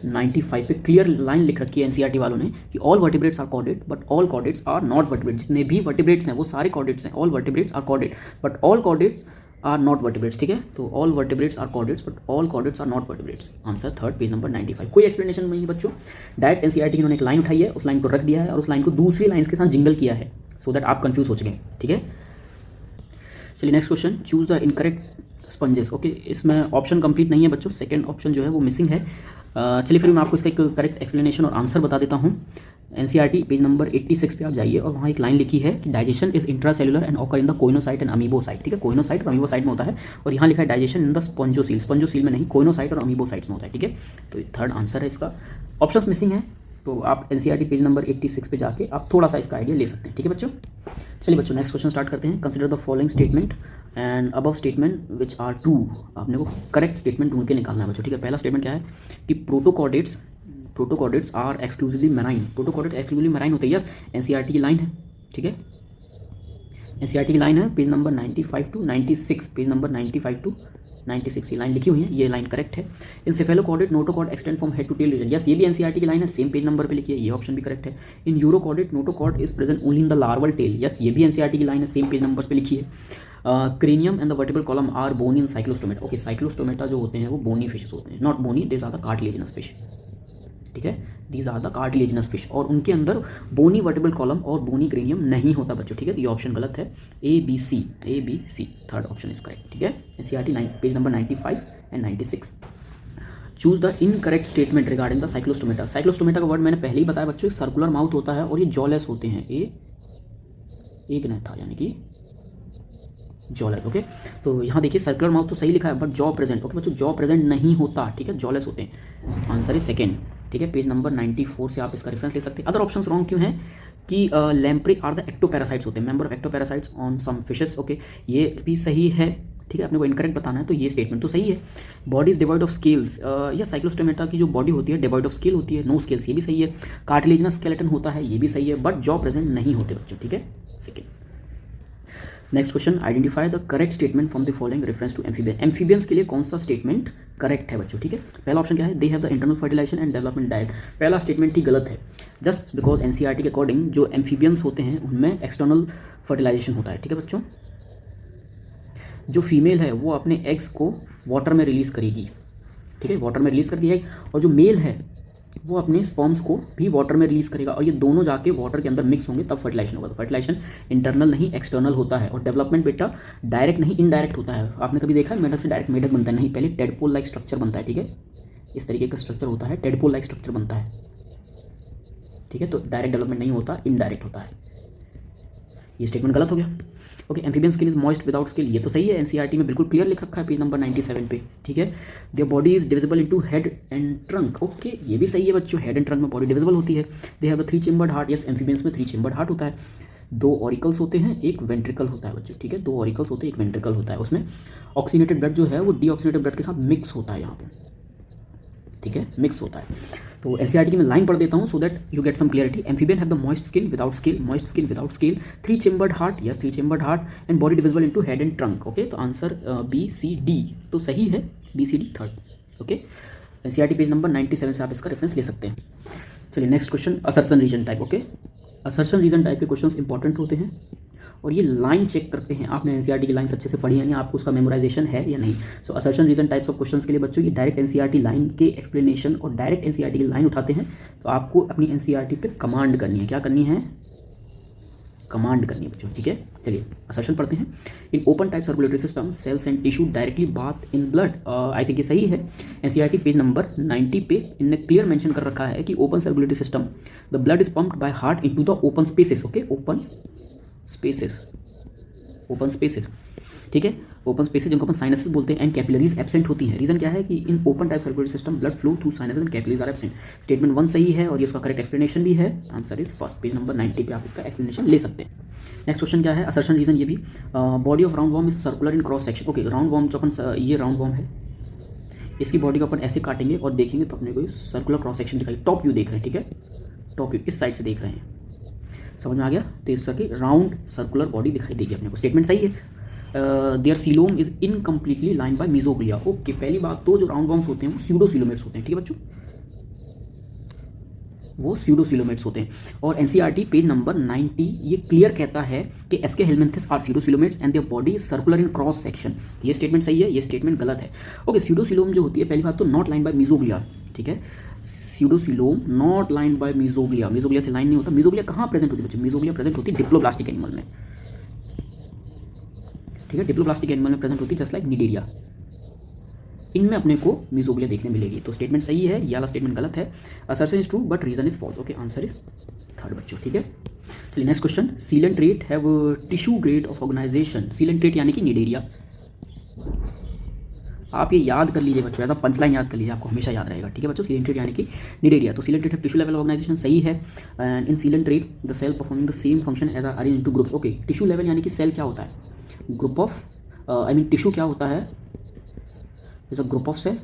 95 पे क्लियर लाइन लिख रखी है एनसीईआरटी वालों ने कि all vertebrates are chordate but all chordates are not vertebrate. जितने भी वर्टिब्रेट्स हैं वो सारे कॉर्डेट्स हैं। All vertebrates are chordate but all chordates are not vertebrates, ठीक है। तो all vertebrates are chordates but all chordates are not vertebrates. Answer third, page number 95। कोई एक्सप्लेनेशन नहीं है बच्चों, डायरेक्ट एनसीईआरटी ने एक लाइन उठाई है, उस लाइन को रख दिया है और उस लाइन को दूसरी लाइन के साथ जिंगल किया है, सो दैट आप कंफ्यूज हो सकें, ठीक है। चलिए next question, choose the incorrect sponges. Okay, इसमें ऑप्शन कंप्लीट नहीं है बच्चों, सेकंड ऑप्शन जो है वो मिसिंग है। चलिए फिर मैं आपको इसका एक करेक्ट एक्सप्लेनेशन और आंसर बता देता हूँ। एनसीईआरटी पेज नंबर 86 पे आप जाइए और वहाँ एक लाइन लिखी है कि digestion is intracellular and occur in the coenocyte and amoebocyte, ठीक है। कोइनोसाइट और अमीबोसाइट में होता है, और यहाँ लिखा है digestion in the spongocoel, spongocoel में नहीं, कोइनोसाइट और अमीबोसाइट्स में होता है, ठीक है। तो थर्ड आंसर है इसका। ऑप्शंस मिसिंग है, तो आप एनसीईआरटी पेज नंबर 86 पे जाके आप थोड़ा सा इसका आइडिया ले सकते हैं, ठीक है बच्चों। चलिए बच्चों नेक्स्ट क्वेश्चन स्टार्ट करते हैं। Consider the following statement and above statement which are true. आपने वो करेक्ट स्टेटमेंट ढूंढ के निकालना है बच्चों, ठीक है। पहला स्टेटमेंट क्या है कि protochordates are exclusively marine. Protochordates exclusively marine होते हैं, यस, एनसीईआरटी की लाइन है, ठीक है। एनसीईआरटी की लाइन है page number 95 to 96, page number 95 to 96 ये लाइन लिखी हुई है, ये लाइन करेक्ट है। In cephalochordate notochord extend from head to tail region, yes, ये भी एनसीईआरटी की लाइन है, सेम पेज नंबर पे लिखी है, ये ऑप्शन भी करेक्ट है। In urochordate notochord is present only in the larval tail, yes, ये भी एनसीईआरटी की लाइन है, सेम पेज नंबर पे लिखी है। Cranium and the vertebral column are bony in cyclostomata. Okay, cyclostomata जो होते हैं वो बोनी फिश होते हैं, not bony, these are the cartilaginous fish, ठीक है, these are the cartilaginous fish, और उनके अंदर बोनी वर्टिब्रल कॉलम और बोनी क्रेनियम नहीं होता बच्चों, ठीक है। तो ये ऑप्शन गलत है, ABC, third option is correct, ठीक है। NCERT page number 95 and 96। Choose the incorrect statement regarding the Cyclostomata. Cyclostomata का वर्ड मैंने पहले ही बताया बच्चों, सर्कुलर माउथ होता है और ये जॉलेस होते हैं, एक नहीं था, यानी कि जॉलेस। ओके, तो यहाँ देखिए सर्कुलर माउथ तो सही लिखा है बट जॉ प्रेजेंट, ओके बच्चों, जॉ प्रेजेंट नहीं होता, ठीक है, जॉलेस होते हैं। आंसर इज सेकेंड, ठीक है, पेज नंबर 94 से आप इसका रेफरेंस ले सकते हैं। अदर ऑप्शंस रॉन्ग क्यों हैं कि लैम्प्रे आर द एक्टोपैरासाइट्स होते हैं, member of ectoparasites on some fishes. Okay, ये भी सही है, ठीक है, अपने को इनकरेक्ट बताना है, तो ये स्टेटमेंट तो सही है। Body is divide of scales, या साइक्लोस्टोमेटा की जो बॉडी होती है डिवाइड ऑफ स्केल होती है, नो स्केल्स, ये भी सही है। कार्टिलेजिनस स्केलेटन होता है, ये भी सही है, बट जॉ प्रेजेंट नहीं होते बच्चों, ठीक है, second. Next question, identify the correct statement from the following reference to amphibian. Amphibians के लिए कौन सा स्टेटमेंट करेक्ट है बच्चों, ठीक है। पहला ऑप्शन क्या है, they have the internal fertilization and development diet. पहला स्टेटमेंट ही गलत है, जस्ट बिकॉज एनसीईआरटी के अकॉर्डिंग जो एम्फीबियंस होते हैं उनमें एक्सटर्नल फर्टिलाइजेशन होता है, ठीक है बच्चों। जो फीमेल है वो अपने एग्स को वाटर में रिलीज करेगी, ठीक है, वाटर में रिलीज करती है, और जो मेल है वो अपने स्पर्म्स को भी वाटर में रिलीज करेगा, और ये दोनों जाके वाटर के अंदर मिक्स होंगे तब फर्टिलाइजेशन होगा। तो फर्टिलाइजेशन इंटरनल नहीं एक्सटर्नल होता है, और डेवलपमेंट बेटा डायरेक्ट नहीं इनडायरेक्ट होता है। आपने कभी देखा है मेढक से डायरेक्ट मेढक बनता है? नहीं, पहले टेडपोल लाइक स्ट्रक्चर बनता है, ठीक है, इस तरीके का स्ट्रक्चर होता है, टेडपोल लाइक स्ट्रक्चर बनता है, ठीक है। तो डायरेक्ट डेवलपमेंट नहीं होता, इनडायरेक्ट होता है। ये स्टेटमेंट गलत हो गया। Okay, amphibian skin is moist without skill, ये तो सही है, एनसीईआरटी में बिल्कुल क्लियर लिख रखा है पेज नंबर 97 पे, ठीक है। There body is divisible into head and trunk, okay, ये भी सही है बच्चों, हेड एंड ट्रंक में बॉडी डिविजिबल होती है। They have a 3 chambered heart, yes, amphibians में 3 चेम्बर्ड हार्ट होता है। 2 ऑरिकल्स होते हैं, 1 वेंट्रिकल होता है बच्चों, ठीक है, 2 ऑरिकल्स होते हैं, 1 वेंट्रिकल होता है। उसमें ऑक्सीनेटेड ब्लड जो है वो डीऑक्सीनेटेड ब्लड के साथ मिक्स होता है यहाँ पे, ठीक है, मिक्स होता है। तो एनसीईआरटी की मैं लाइन पढ़ देता हूँ so that you get some clarity. Amphibian have the moist skin without scale, moist skin without scale, 3 chambered heart, yes, 3 chambered heart, and body divisible into head and trunk. Okay, तो answer BCD तो सही है, BCD third. Okay, NCERT page number 97 से आप इसका reference ले सकते हैं। चलिए next question, assertion reason type. Okay, assertion reason type के क्वेश्चंस इंपॉर्टेंट होते हैं और ये लाइन चेक करते हैं आपने एनसीईआरटी की लाइन्स अच्छे से पढ़ी है या आपको उसका मेमोराइजेशन है या नहीं। So assertion reason types of questions के लिए बच्चों ये डायरेक्ट एनसीईआरटी लाइन के एक्सप्लेनेशन और डायरेक्ट एनसीईआरटी की लाइन उठाते हैं, तो आपको अपनी एनसीईआरटी पे कमांड करनी है। क्या करनी है? कमांड करनी है बच्चों, ठीक है। चलिए असर्शन पढ़ते हैं। इन open type circulatory system sales and tissue directly bath in blood. I think ये सही है। एनसीईआरटी पेज नंबर 90 पे इनने क्लियर मेंशन कर रखा है कि open circulatory system the blood is pumped by heart into the open spaces. Okay, open spaces, open spaces, ठीक है। ओपन स्पेसेस जिनको अपन साइनसेस बोलते हैं एंड कैपिलरीज एब्सेंट होती हैं। रीजन क्या है कि in open type circulatory system blood flow through sinuses and capillaries are absent. Statement 1 सही है और ये उसका करेक्ट एक्सप्लेनेशन भी है। Answer is first, page number 90 पे आप इसका एक्सप्लेनेशन ले सकते हैं। नेक्स्ट क्वेश्चन क्या है? असर्शन रीजन ये भी, body of round worm is circular in cross section. Okay, round warm जो अपन, ये राउंड वॉर्म है, इसकी बॉडी को अपन ऐसे काटेंगे और देखेंगे तो अपने को सर्कुलर क्रॉस सेक्शन दिखाई। टॉप व्यू देख रहे हैं, ठीक है, टॉप व्यू इस साइड से देख रहे हैं, समझ में आ गया। तो इस तरह की राउंड सर्कुलर बॉडी दिखाई देगी अपने को। स्टेटमेंट सही है। There coelom is incompletely line by mesoglea. Okay, पहली बात तो जो राउंड वॉर्म्स होते हैं वो स्यूडोसीलोमेट्स होते हैं, ठीक है बच्चों, वो स्यूडोसीलोमेट्स होते हैं। और एनसीईआरटी पेज नंबर 90 ये क्लियर कहता है कि aschelminthes are pseudocoelomates and their body is circular in cross section. ये स्टेटमेंट सही है, ये स्टेटमेंट गलत है। ओके, स्यूडोसीलोम जो होती है पहली बात तो नॉट लाइन बाय मीजोग्लिया, ठीक है। Pseudocoelom not line by mesoglea, mesoglea से लाइन नहीं होता। मीजोग्लिया कहाँ प्रेजेंट होती है बच्चों? मीजोग्लिया प्रेजेंट होती है डिप्लोब्लास्टिक एनिमल में, ठीक है। डिप्लोब्लास्टिक एनिमल में प्रेजेंट होती है जस्ट लाइक निडेरिया। इनमें अपने को मीजोग्लिया देखने मिलेगी। तो स्टेटमेंट सही है, ये वाला स्टेटमेंट गलत है। Assertion is true but reason is false. Okay, answer is third बच्चों, ठीक है। चलिए next question. Coelenterate have tissue grade of organization. Coelenterate यानी कि निडेरिया। आप ये याद कर लीजिए बच्चों, ऐसा पंचलाइन याद कर लीजिए, आपको हमेशा याद रहेगा, ठीक है बच्चों। सीलेंट रेट यानी कि निडेरिया। तो सीलेंट रेट है टिश्यू लेवल ऑर्गेनाइजेशन, सही है। And in coelenterate the cell performing the same function as are arranged into groups. Okay, tissue level यानी कि सेल क्या होता है? Group of, I mean tissue क्या होता है? Is a group of cell,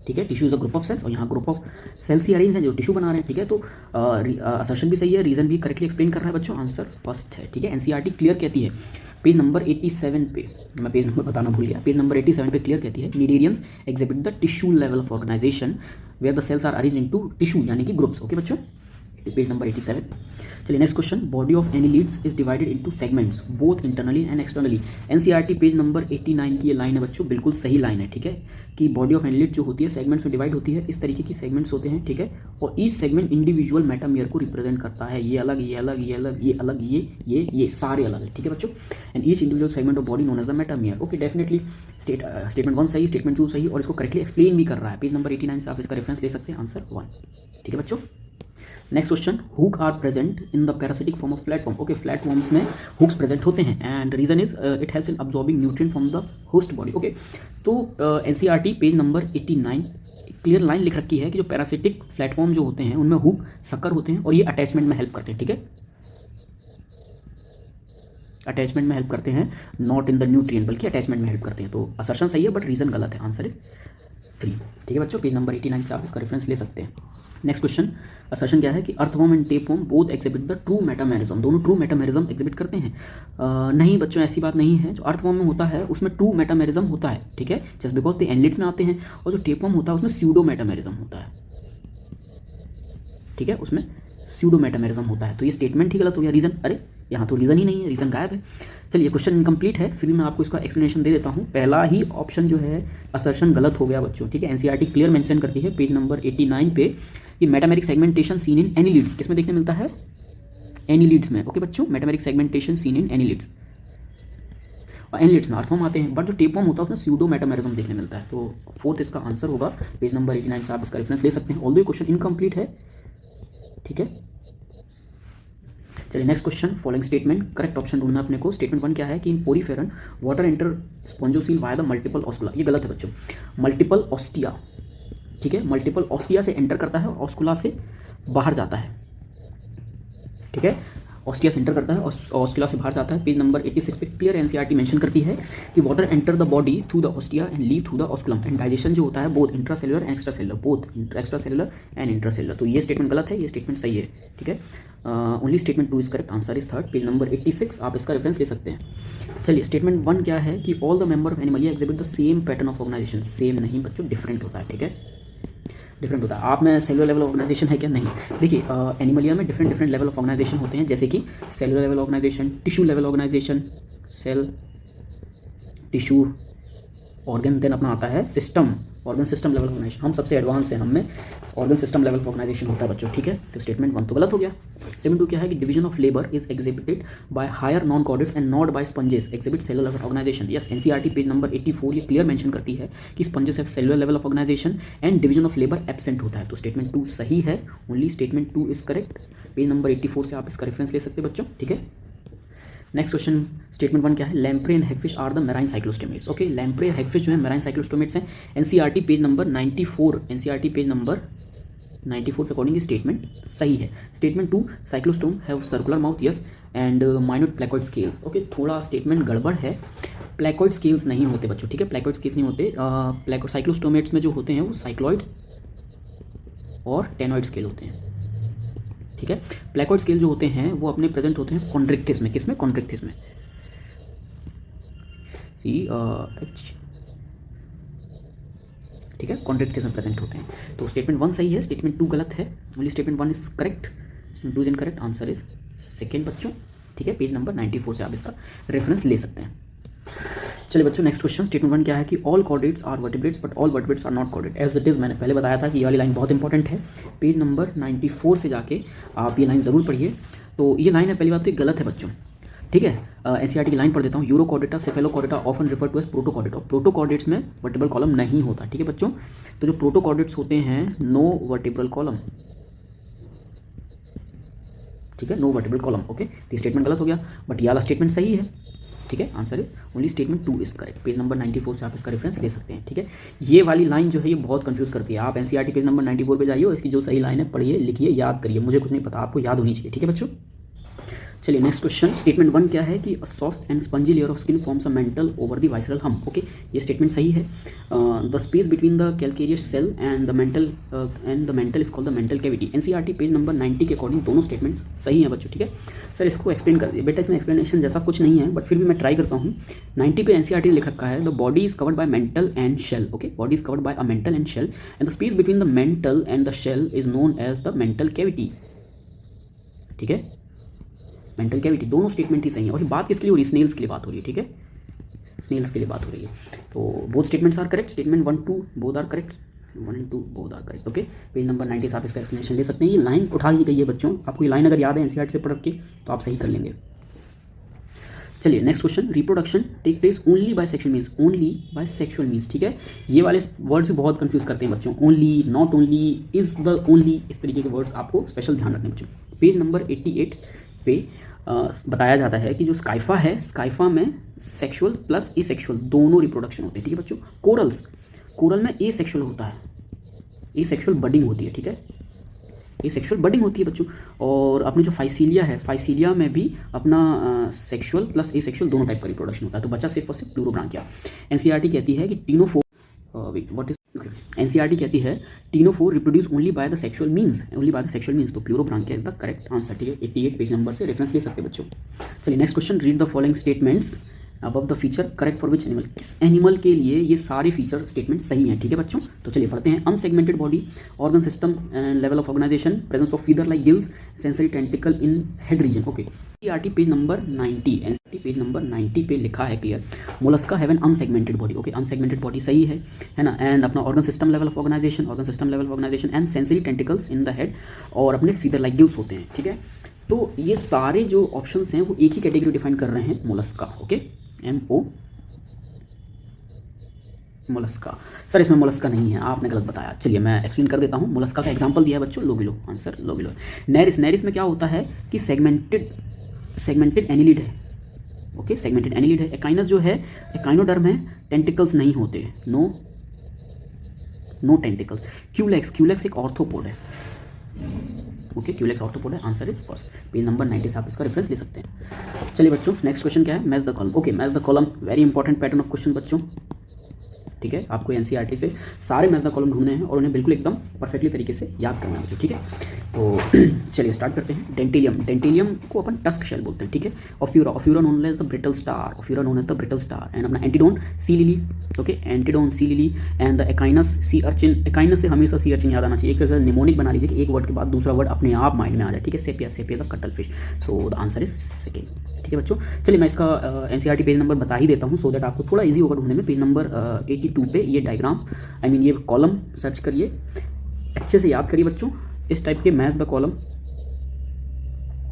ठीक है। Tissue is a group of cells और यहाँ ग्रुप ऑफ सेल्स ही अरेंज हैं जो टिश्यू बना रहे हैं, ठीक है। तो असर्शन भी सही है, रीजन भी करेक्टली एक्सप्लेन कर रहा है बच्चों। आंसर फर्स्ट है, ठीक है। एनसीईआरटी क्लियर कहती है पेज नंबर 87 पे, मैं पेज नंबर बताना भूल गया, पेज नंबर 87 पे क्लियर कहती है Cnidarians exhibit the tissue level of organization where the cells are arrange into tissue यानी कि ग्रुप्स। ओके बच्चों, पेज नंबर 87। चलिए next question. Body of annelids is divided into segments both internally and externally. NCERT page number 89 की ये line है बच्चों, बिल्कुल सही लाइन है, ठीक है। कि बॉडी ऑफ एनिलीड जो होती है सेगमेंट्स में डिवाइड होती है, इस तरीके की सेगमेंट्स होते हैं, ठीक है। और ईच सेगमेंट इंडिविजुअल मेटामियर को रिप्रेजेंट करता है। ये अलग, ये अलग, ये अलग, ये अलग, ये सारे अलग है, ठीक है बच्चों। And each individual segment of body known as the metamere. Okay, definitely statement 1 सही, स्टेटमेंट 2 सही और इसको करेक्टली एक्सप्लेन भी कर रहा है। पेज नंबर 89 से आप इसका रेफरेंस ले सकते हैं। आंसर 1, ठीक है बच्चों। Next question. Hook are present in the parasitic form of flatworm. Okay, flatworms में हुक्स प्रेजेंट होते हैं and reason is it helps in absorbing nutrient from the host body. Okay, तो NCERT page number 89 clear line लिख रखी है कि जो parasitic platform जो होते हैं उनमें हुक सकर होते हैं और ये अटैचमेंट में हेल्प करते हैं, ठीक है। अटैचमेंट में हेल्प करते हैं, नॉट इन द न्यूट्रिएंट बल्कि अटैचमेंट में हेल्प करते हैं। तो असर्शन सही है बट रीजन गलत है। आंसर इज 3, ठीक है बच्चों। पेज नंबर 89 से आप इसका रेफरेंस ले सकते हैं। Next question. असर्शन क्या है कि earthworm and tapeworm both exhibit the true metamerism. दोनों ट्रू मेटामेरिज्म एग्जिबिट करते हैं। नहीं बच्चों, ऐसी बात नहीं है। जो अर्थवॉर्म में होता है उसमें ट्रू मेटामेरिज्म होता है, ठीक है, जस्ट बिकॉज द एनलिड्स में आते हैं। और जो टेपवॉर्म होता है उसमें स्यूडो मेटामेरिज्म होता है, ठीक है, उसमें स्यूडो मेटामेरिज्म होता है। तो ये स्टेटमेंट ही गलत हो गया। रीजन, अरे यहाँ तो रीजन ही नहीं है, रीजन गायब है। चलिए क्वेश्चन इनकम्प्लीट है, फिर भी मैं आपको इसका एक्सप्लेनेशन दे देता हूँ। पहला ही ऑप्शन जो है असर्शन गलत हो गया बच्चों, ठीक है। एनसीईआरटी क्लियर मेंशन करती है पेज नंबर 89 पे कि metameric segmentation seen in annelids किसमें देखने मिलता है? एनिलीड्स में। ओके बच्चों, metameric segmentation seen in annelids. और एनिलीड्स में अर्थवॉर्म आते हैं, बट जो टेपवॉर्म होता है उसमें स्यूडो मेटामेरिज्म देखने मिलता है। तो फोर्थ इसका आंसर होगा। पेज नंबर 89 से आप इसका रेफरेंस ले सकते हैं। ऑल्दो क्वेश्चन इनकम्प्लीट है, ठीक है। चलिए next question. Following statement correct option ढूंढना अपने को। स्टेटमेंट 1 क्या है कि in poriferan water enter spongocoel via the multiple oscula. ये गलत है बच्चों। मल्टीपल ऑस्टिया, ठीक है, मल्टीपल ऑस्टिया से एंटर करता है और ऑस्कुला से बाहर जाता है, ठीक है। ऑस्टिया से एंटर करता है और ऑस्कुला से बाहर जाता है। पेज नंबर 86 पे क्लियर एनसीईआरटी मेंशन करती है कि water enter the body through the ostia and leave through the osculum. And digestion जो होता है both intracellular and extracellular, both extracellular and intracellular. तो ये स्टेटमेंट गलत है, ये स्टेटमेंट सही है, ठीक है। Only statement 2 is correct. Answer is third. Page number 86 आप इसका रेफरेंस ले सकते हैं। चलिए स्टेटमेंट 1 क्या है कि all the member of Animalia exhibit the same pattern of organization. Same नहीं बच्चों, डिफरेंट होता है, ठीक है। डिफरेंट होता है। आप में सेलुलर लेवल ऑर्गेनाइजेशन है क्या? नहीं। देखिए एनिमलिया में डिफरेंट लेवल ऑफ ऑर्गेनाइजेशन होते हैं, जैसे कि cellular level organization, tissue level organization, cell, tissue, organ, then अपना आता है system, organ system level organization. हम सबसे एडवांस है, हम में ऑर्गन सिस्टम लेवल ऑर्गेनाइजेशन होता है बच्चों, ठीक है। तो स्टेटमेंट 1 तो गलत हो गया। स्टेटमेंट 2 क्या है कि division of labour is exhibited by higher non chordates and not by sponges exhibit cellular level organization. Yes, NCERT page number 84 ये क्लियर मेंशन करती है कि sponges have cellular level of organization and division of labour absent होता है। तो statement 2 सही है, only statement 2 is correct. Page number 84 से आप इसका रेफरेंस ले सकते हैं बच्चों, ठीक है। नेक्स्ट क्वेश्चन स्टेटमेंट 1 क्या है? Lamprey and hagfish are the marine cyclostomates. Okay, lamprey hagfish जो है मैराइन साइक्लोस्टोमेट्स हैं। NCERT page number 94, NCERT page number 94 के अकॉर्डिंग स्टेटमेंट सही है। Statement 2 cyclostome have circular mouth, yes, and minute placoid scales. Okay, थोड़ा statement गड़बड़ है, placoid scales नहीं होते बच्चों, ठीक है, प्लेकॉइड स्केल्स नहीं होते। साइक्लोस्टोमेट्स में जो होते हैं वो साइक्लॉइड और टेनॉइड स्केल होते हैं, ठीक है। प्लेकॉइड स्केल जो होते हैं वो अपने प्रेजेंट होते हैं कॉन्ड्रिक्टिस में। किसमें? कॉन्ड्रिक्टिस में, CH, ठीक है, कॉन्ड्रिक्टिस में प्रेजेंट होते हैं। तो स्टेटमेंट 1 सही है, स्टेटमेंट 2 गलत है, only statement 1 is correct, statement 2 is incorrect, answer is second बच्चों, ठीक है। पेज नंबर 94 से आप इसका रेफरेंस ले सकते हैं। चलिए बच्चों नेक्स्ट क्वेश्चन स्टेटमेंट 1 क्या है कि all chordates are vertebrates but all vertebrates are not chordate as it is. मैंने पहले बताया था कि ये वाली लाइन बहुत इंपॉर्टेंट है, पेज नंबर 94 से जाके आप ये लाइन ज़रूर पढ़िए। तो ये लाइन है, पहली बात तो गलत है बच्चों, ठीक है। एनसीईआरटी की लाइन पढ़ देता हूँ। Urochordata Cephalochordata often refer to as Protochordata. Protochordates में वर्टिब्रल कॉलम नहीं होता, ठीक है बच्चों। तो जो प्रोटोकॉर्डेट्स होते हैं नो वर्टिब्रल कॉलम, ठीक है, नो वर्टिब्रल कॉलम। ओके, तो स्टेटमेंट गलत हो गया, बट ये वाला स्टेटमेंट सही है, ठीक है। Answer is only statement 2 is correct. Page number 94 से आप इसका रेफरेंस ले सकते हैं, ठीक है। ये वाली लाइन जो है ये बहुत कंफ्यूज करती है। आप एनसीईआरटी पेज नंबर 94 पे जाइए और इसकी जो सही लाइन है पढ़िए, लिखिए, याद करिए। मुझे कुछ नहीं पता, आपको याद होनी चाहिए, ठीक है बच्चों। चलिए नेक्स्ट क्वेश्चन स्टेटमेंट 1 क्या है कि soft and spongy layer of skin forms a mantle over the visceral hump. Okay, ये स्टेटमेंट सही है। The space between the calcareous shell and the mantle is called the mantle cavity. NCERT page number 90 के according दोनों statement सही हैं बच्चों, ठीक है। सर इसको एक्सप्लेन कर दिए बेटा, इसमें एक्सप्लेनेशन जैसा कुछ नहीं है, बट फिर भी मैं ट्राई करता हूँ। 90 पे एनसीईआरटी लिख रखा है the body is covered by mantle and shell. Okay, body is covered by a mantle and shell and the space between the mantle and the shell is known as the mantle cavity, ठीक है। Mantle cavity, दोनों statement ही सही है। और बात किसके लिए हो रही है? स्नेल्स के लिए बात हो रही है, ठीक है, स्नेल्स के लिए बात हो रही है। तो both statements are correct, statement 1 2 both are correct, 1 and 2 both are correct. Okay, page number 90 से आप इसका एक्सप्लेनेशन ले सकते हैं। ये लाइन उठा दी गई है बच्चों, आपको ये लाइन अगर याद है एनसीईआरटी से पढ़ के तो आप सही कर लेंगे। चलिए next question, reproduction take place only by sexual means, only by sexual means, ठीक है। ये वाले वर्ड्स भी बहुत कंफ्यूज करते हैं बच्चों, only, not only, is the only, इस तरीके के वर्ड्स आपको स्पेशल ध्यान रखने बच्चों। पेज नंबर 88 पे बताया जाता है कि जो स्काइफा है, स्काइफा में सेक्सुअल प्लस ए सेक्सुअल दोनों रिप्रोडक्शन होते हैं, ठीक है बच्चों। कोरल में ए सेक्सुअल होता है, ए सेक्सुअल बडिंग होती है, ठीक है, ए सेक्सुअल बडिंग होती है बच्चों। और अपने जो फाइसीलिया है, फाइसीलिया में भी अपना सेक्सुअल प्लस ए सेक्सुअल दोनों टाइप का रिप्रोडक्शन होता है। तो बच्चा सिर्फ और सिर्फ प्लूरोब्रांकिया। एनसीईआरटी कहती है कि टीनोफोर एनसीईआरटी कहती है ctenophore reproduce only by the sexual means, only by the sexual means. तो pleurobrachia is the correct answer, ठीक है। 88 पेज नंबर से रेफरेंस ले सकते हैं बच्चों। चलिए next question, read the following statements above the feature correct for which animal. किस एनिमल के लिए ये सारे फीचर स्टेटमेंट सही हैं, ठीक है बच्चों। तो चलिए पढ़ते हैं। Unsegmented body, organ system and level of organization, presence of feather like gills, sensory tentacle in head region. Okay, NCERT page number 90, NCERT page number 90 पे लिखा है clear, Mollusca have an unsegmented body. Okay, unsegmented body सही है ना। And अपना organ system level of organization and sensory tentacles in the head, और अपने feather like gills होते हैं, ठीक है। तो ये सारे जो ऑप्शंस हैं वो एक ही कैटेगरी डिफाइन कर रहे हैं, Mollusca. Okay, MO Mollusca. Sir इसमें मोलस्का नहीं है, आपने गलत बताया। चलिए मैं एक्सप्लेन कर देता हूँ। मोलस्का का एग्जांपल दिया है बच्चों, लोबिलो, आंसर लोबिलो। नेरिस में क्या होता है कि सेगमेंटेड एनिलिड है। ओके, सेगमेंटेड एनिलिड है। एकाइनस जो है, एकाइनोडर्म है, टेंटिकल्स नहीं होते, नो टेंटिकल्स। क्यूलेक्स एक ऑर्थोपोड है। ओके, क्यूलेक्स ऑर्थोपोड है, answer is first. Page number 90 से आप इसका रेफरेंस ले सकते हैं। चलिए बच्चों नेक्स्ट क्वेश्चन क्या है? Match the column. Okay, match the column very important pattern of question बच्चों, ठीक है। आपको एनसीईआरटी से सारे मैच द कॉलम ढूंढने हैं और उन्हें बिल्कुल एकदम परफेक्टली तरीके से याद करना है बच्चों, ठीक है। तो चलिए स्टार्ट करते हैं। डेंटिलियम, डेंटिलियम को अपन टस्क शेल बोलते हैं, ठीक है। Ophiura, Ophiura known as the brittle star, Ophiura known as the brittle star. And अपना Antedon sea lily, okay, Antedon sea lily. And the Echinus sea urchin, Echinus से हमेशा सी अर्चिन याद आना चाहिए। एक तरह से निमोनिक बना लीजिए कि एक वर्ड के बाद दूसरा वर्ड अपने आप माइंड में आ जाए, ठीक है। Sepia, sepia the cuttle fish. So the answer is second, ठीक है बच्चों। चलिए मैं इसका एनसीईआरटी पेज नंबर बता ही देता हूँ सो दैट आपको थोड़ा ईजी होगा ढूंढने में। पेज नंबर 82 पे ये डायग्राम, आई मीन ये कॉलम सर्च करिए, अच्छे से याद करिए बच्चों। इस टाइप के मैच द कॉलम,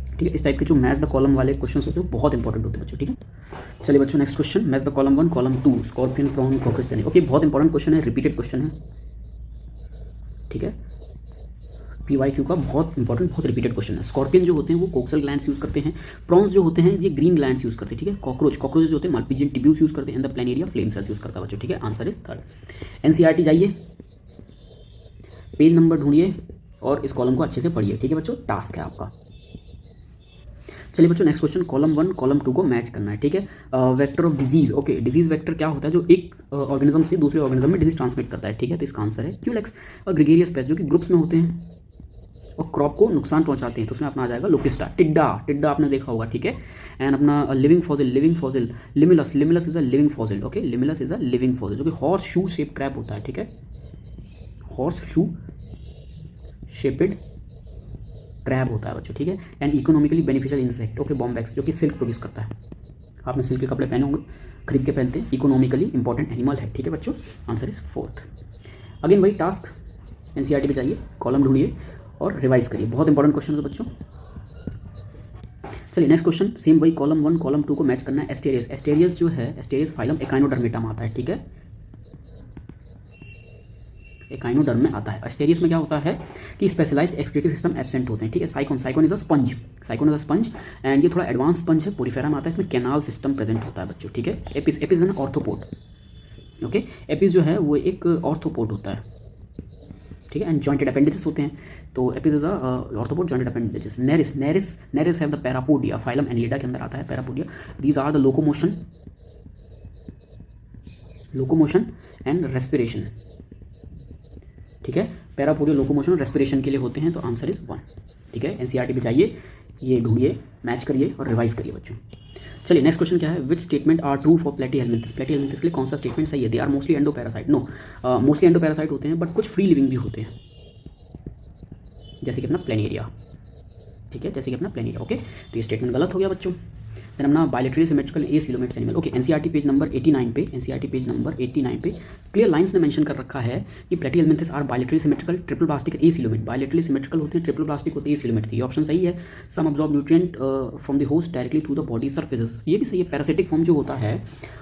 ठीक है, इस टाइप के जो मैच द कॉलम वाले क्वेश्चन होते हैं बहुत इंपॉर्टेंट होते हैं बच्चों, ठीक है। चलिए बच्चों next question, match the column 1 column 2 scorpion prawn cockroach penny. Okay, बहुत इंपॉर्टेंट क्वेश्चन है, रिपीटेड क्वेश्चन है, ठीक है। PYQ का बहुत इंपॉर्टेंट, बहुत रिपीटेड क्वेश्चन है। स्कॉर्पियन जो होते हैं वो कोक्सल ग्लैंड्स यूज़ करते हैं, प्रॉन्स जो होते हैं ये ग्रीन ग्लैंड्स यूज़ करते हैं, ठीक है। कॉकरोच, कॉकरोच जो होते हैं माल्पीजियन टिब्यूल्स यूज़ करते हैं। And the planaria flame cells use करता है बच्चों, ठीक है। Answer is third. एनसीईआरटी जाइए, पेज नंबर ढूंढिए और इस कॉलम को अच्छे से पढ़िए, ठीक है बच्चों, टास्क है आपका। चलिए बच्चों नेक्स्ट क्वेश्चन, कॉलम 1 कॉलम 2 को मैच करना है, ठीक है। Vector of disease, okay, disease vector क्या होता है, जो एक ऑर्गेनिज्म से दूसरे ऑर्गेनिज्म में डिजीज ट्रांसमिट करता है, ठीक है। तो इसका आंसर है क्यूलेक्स। और ग्रेगेरियस पेस्ट जो कि ग्रुप्स में होते हैं और क्रॉप को नुकसान पहुंचाते हैं, तो उसमें अपना आ जाएगा लोकिस्टा। टिड्डा, टिड्डा आपने देखा होगा, ठीक है। एंड अपना living fossil, living fossil, Limulus, Limulus is a living fossil, okay, Limulus is a living fossil, जो कि हॉर्स शू शेप क्रैब होता है, ठीक है। हॉर्स शू शेपेड क्रैब होता है बच्चों, ठीक है। And economically beneficial insect, okay, Bombax जो कि सिल्क प्रोड्यूस करता है। आपने सिल्क के कपड़े पहने होंगे, खरीद के पहनते हैं। इकोनॉमिकली इंपॉर्टेंट एनिमल है, ठीक है बच्चों। Answer is fourth. अगेन वही टास्क, एनसीईआरटी पे चाहिए, कॉलम ढूंढिए और रिवाइज करिए, बहुत इंपॉर्टेंट क्वेश्चन है बच्चों। चलिए नेक्स्ट क्वेश्चन, सेम वही कॉलम 1 कॉलम 2 को मैच करना है। एस्टेरियस, एस्टेरियस जो है, एस्टेरियस फाइलम एकाइनोडर्मेटा में आता है, ठीक है। एकाइनोडर्म में आता है। एस्टेरियस में क्या होता है कि स्पेशलाइज्ड एक्सक्रीटरी सिस्टम एब्सेंट होते हैं, ठीक है। Sycon, sycon is a sponge, sycon is a sponge and ये थोड़ा एडवांस स्पंज है, पोरीफेरा में आता है। इसमें कैनाल सिस्टम प्रेजेंट होता है बच्चों, ठीक है। एपिस, एपिस है ना ऑर्थोपोड, ओके। एपिस जो है वो एक ऑर्थोपोड होता है, ठीक है। एंड जॉइंटेड अपेंडिसेस होते हैं, तो Apis is a arthropod jointed appendages. Nereis, Nereis, Nereis have the parapodia, phylum Annelida के अंदर आता है parapodia. These are the locomotion, locomotion and respiration, ठीक है। पैरापोडिया लोकोमोशन और रेस्पिरेशन के लिए होते हैं, तो आंसर इज 1, ठीक है। एनसीईआरटी पे जाइए, ये ढूंढिए, मैच करिए और रिवाइज करिए बच्चों। चलिए नेक्स्ट क्वेश्चन क्या है, which statement are true for Platyhelminthes. Platyhelminthes के लिए कौन सा स्टेटमेंट सही है। They are mostly endoparasite, no, mostly endoparasite होते हैं, बट कुछ फ्री लिविंग भी होते हैं, जैसे कि अपना प्लेनेरिया, ठीक है, जैसे कि अपना प्लेनेरिया, ओके। तो ये स्टेटमेंट गलत हो गया बच्चों। देन अपना bilaterally symmetrical acoelomates animal, okay. NCERT page number 89 पे, एनसीईआरटी पेज नंबर 89 पे क्लियर लाइंस ने मेंशन कर रखा है कि Platyhelminthes are bilaterally symmetrical triploblastic acoelomate. Bilaterally symmetrical होते हैं, ट्रिपल प्लास्टिक होते हैं, एसिलोमेट। ये ऑप्शन सही है। Some absorb nutrient from the host directly to the body surfaces, ये भी सही है। पैरासिटिक फॉर्म जो होता है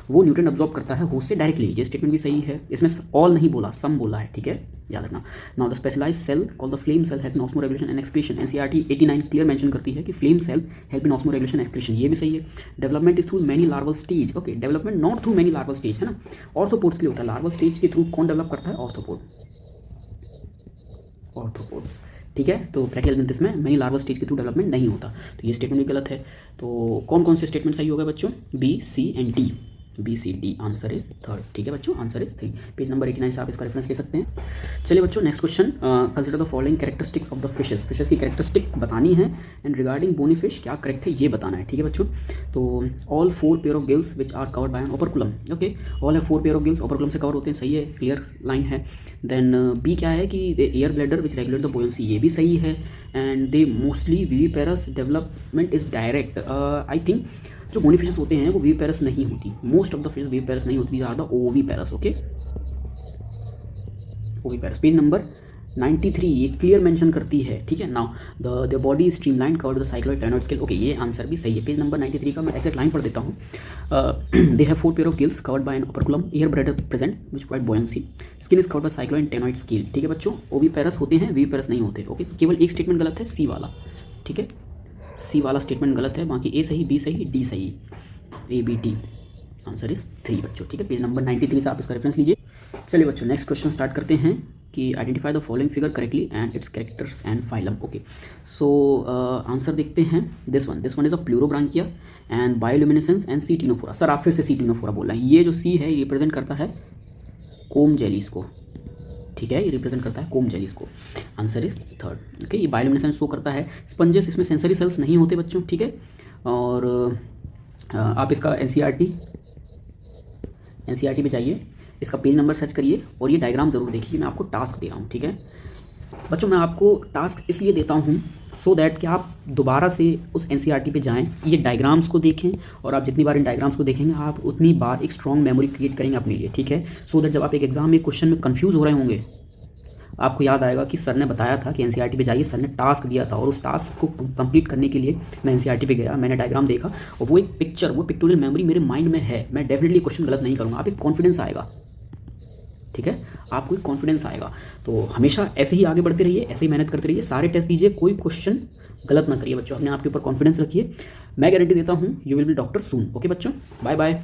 वो न्यूट्रिएंट अब्जॉर्ब करता है होस्ट से डायरेक्टली, ये स्टेटमेंट भी सही है। इसमें ऑल नहीं बोला, सम बोला है, ठीक है, याद रखना। Now the specialised cell called the flame cell help in osmoregulation and excretion. NCERT 89 clear mention करती है कि flame cell help in osmoregulation excretion, ये भी सही है। Development is through many larval stage, okay, development not through many larval stage, है ना। Arthropods के लिए होता है, लार्वल स्टेज के थ्रू कौन डेवलप करता है, ऑर्थोपोड, ऑर्थोपोड्स, ठीक है। तो प्लेटीहेल्मिन्थस में मेनी लार्वल स्टेज के थ्रू डेवलपमेंट नहीं होता, तो ये स्टेटमेंट भी गलत है। तो कौन कौन से स्टेटमेंट सही हो गए बच्चों, B, C and D, B C D, answer is third, ठीक है बच्चों, आंसर इज 3। पेज नंबर 89 से आप इसका रेफरेंस ले सकते हैं। चलिए बच्चों next question, consider the following characteristics of the fishes. Fishes की कैरेक्टरिस्टिक बतानी है एंड रिगार्डिंग बोनी फिश क्या करेक्ट है ये बताना है, ठीक है बच्चों। तो all 4 pair of gills which are covered by an operculum, okay, all है 4 पेयर ऑफ गिल्स ओपरकुलम से कवर होते हैं, सही है, क्लियर लाइन है। देन बी क्या है कि air bladder which regulate the बुयंसी, ये भी सही है। And they mostly viviparous, development is direct. I think जो बोनी फिशेस होते हैं वो विविपेरस नहीं होती, most of the fishes viviparous नहीं होती, are the oviparous, okay, oviparous. Page number 93 ये क्लियर मेंशन करती है, ठीक है। Now the body streamline covered the cycloid ctenoid scale, okay, ये आंसर भी सही है। पेज नंबर 93 का मैं एक्जैक्ट लाइन पढ़ देता हूँ। They have 4 pair of gills covered by an operculum, air bladder present which provide buoyancy, skin is covered by cycloid ctenoid scale, ठीक है बच्चों। ओविपेरस होते हैं, विविपेरस नहीं होते, ओके। केवल एक स्टेटमेंट गलत है, सी वाला, ठीक है, सी वाला स्टेटमेंट गलत है, बाकी ए सही, बी सही, डी सही, A B D, answer is 3 बच्चों, ठीक है। पेज नंबर 93 से आप इसका रेफरेंस लीजिए। चलिए बच्चों नेक्स्ट क्वेश्चन स्टार्ट करते हैं कि identify the following figure correctly and its characters and phylum, okay. So answer देखते हैं, this one is a pleurobrachia and bioluminescence and sea Ctenophora. Sir आप फिर से सी टिनोफोरा बोल रहे हैं, ये जो सी है ये रिप्रेजेंट करता है कोम जेलीस को, ठीक है, ये रिप्रेजेंट करता है कोम जेलीज को। Answer is third. ओके, ये बायोल्यूमिनेसेंस शो करता है। स्पंजेस, इसमें सेंसरी सेल्स नहीं होते बच्चों, ठीक है। और आप इसका एनसीईआरटी पे जाइए, इसका पेज नंबर सर्च करिए और ये डायग्राम ज़रूर देखिए। मैं आपको टास्क दे रहा हूँ, ठीक है बच्चों। मैं आपको टास्क इसलिए देता हूँ सो दैट कि आप दोबारा से उस एनसीईआरटी पे जाएं, ये डायग्राम्स को देखें, और आप जितनी बार इन डायग्राम्स को देखेंगे आप उतनी बार एक स्ट्रॉन्ग मेमोरी क्रिएट करेंगे अपने लिए, ठीक है। सो दैट जब आप एक एग्जाम में क्वेश्चन में कंफ्यूज हो रहे होंगे, आपको याद आएगा कि सर ने बताया था कि एनसीईआरटी पे जाइए, सर ने टास्क दिया था, और उस टास्क को कंप्लीट करने के लिए मैं एनसीईआरटी पे गया, मैंने डायग्राम देखा, और वो एक पिक्चर, वो पिक्टोरियल मेमोरी मेरे माइंड में है। मैं डेफिनेटली क्वेश्चन गलत नहीं करूँगा। आप एक कॉन्फिडेंस आएगा, ठीक है, आपको एक कॉन्फिडेंस आएगा। तो हमेशा ऐसे ही आगे बढ़ते रहिए, ऐसे ही मेहनत करते रहिए, सारे टेस्ट दीजिए, कोई क्वेश्चन गलत ना करिए बच्चों। अपने आप के ऊपर कॉन्फिडेंस रखिए। मैं गारंटी देता हूँ you will be doctor soon. Okay बच्चों, बाय बाय।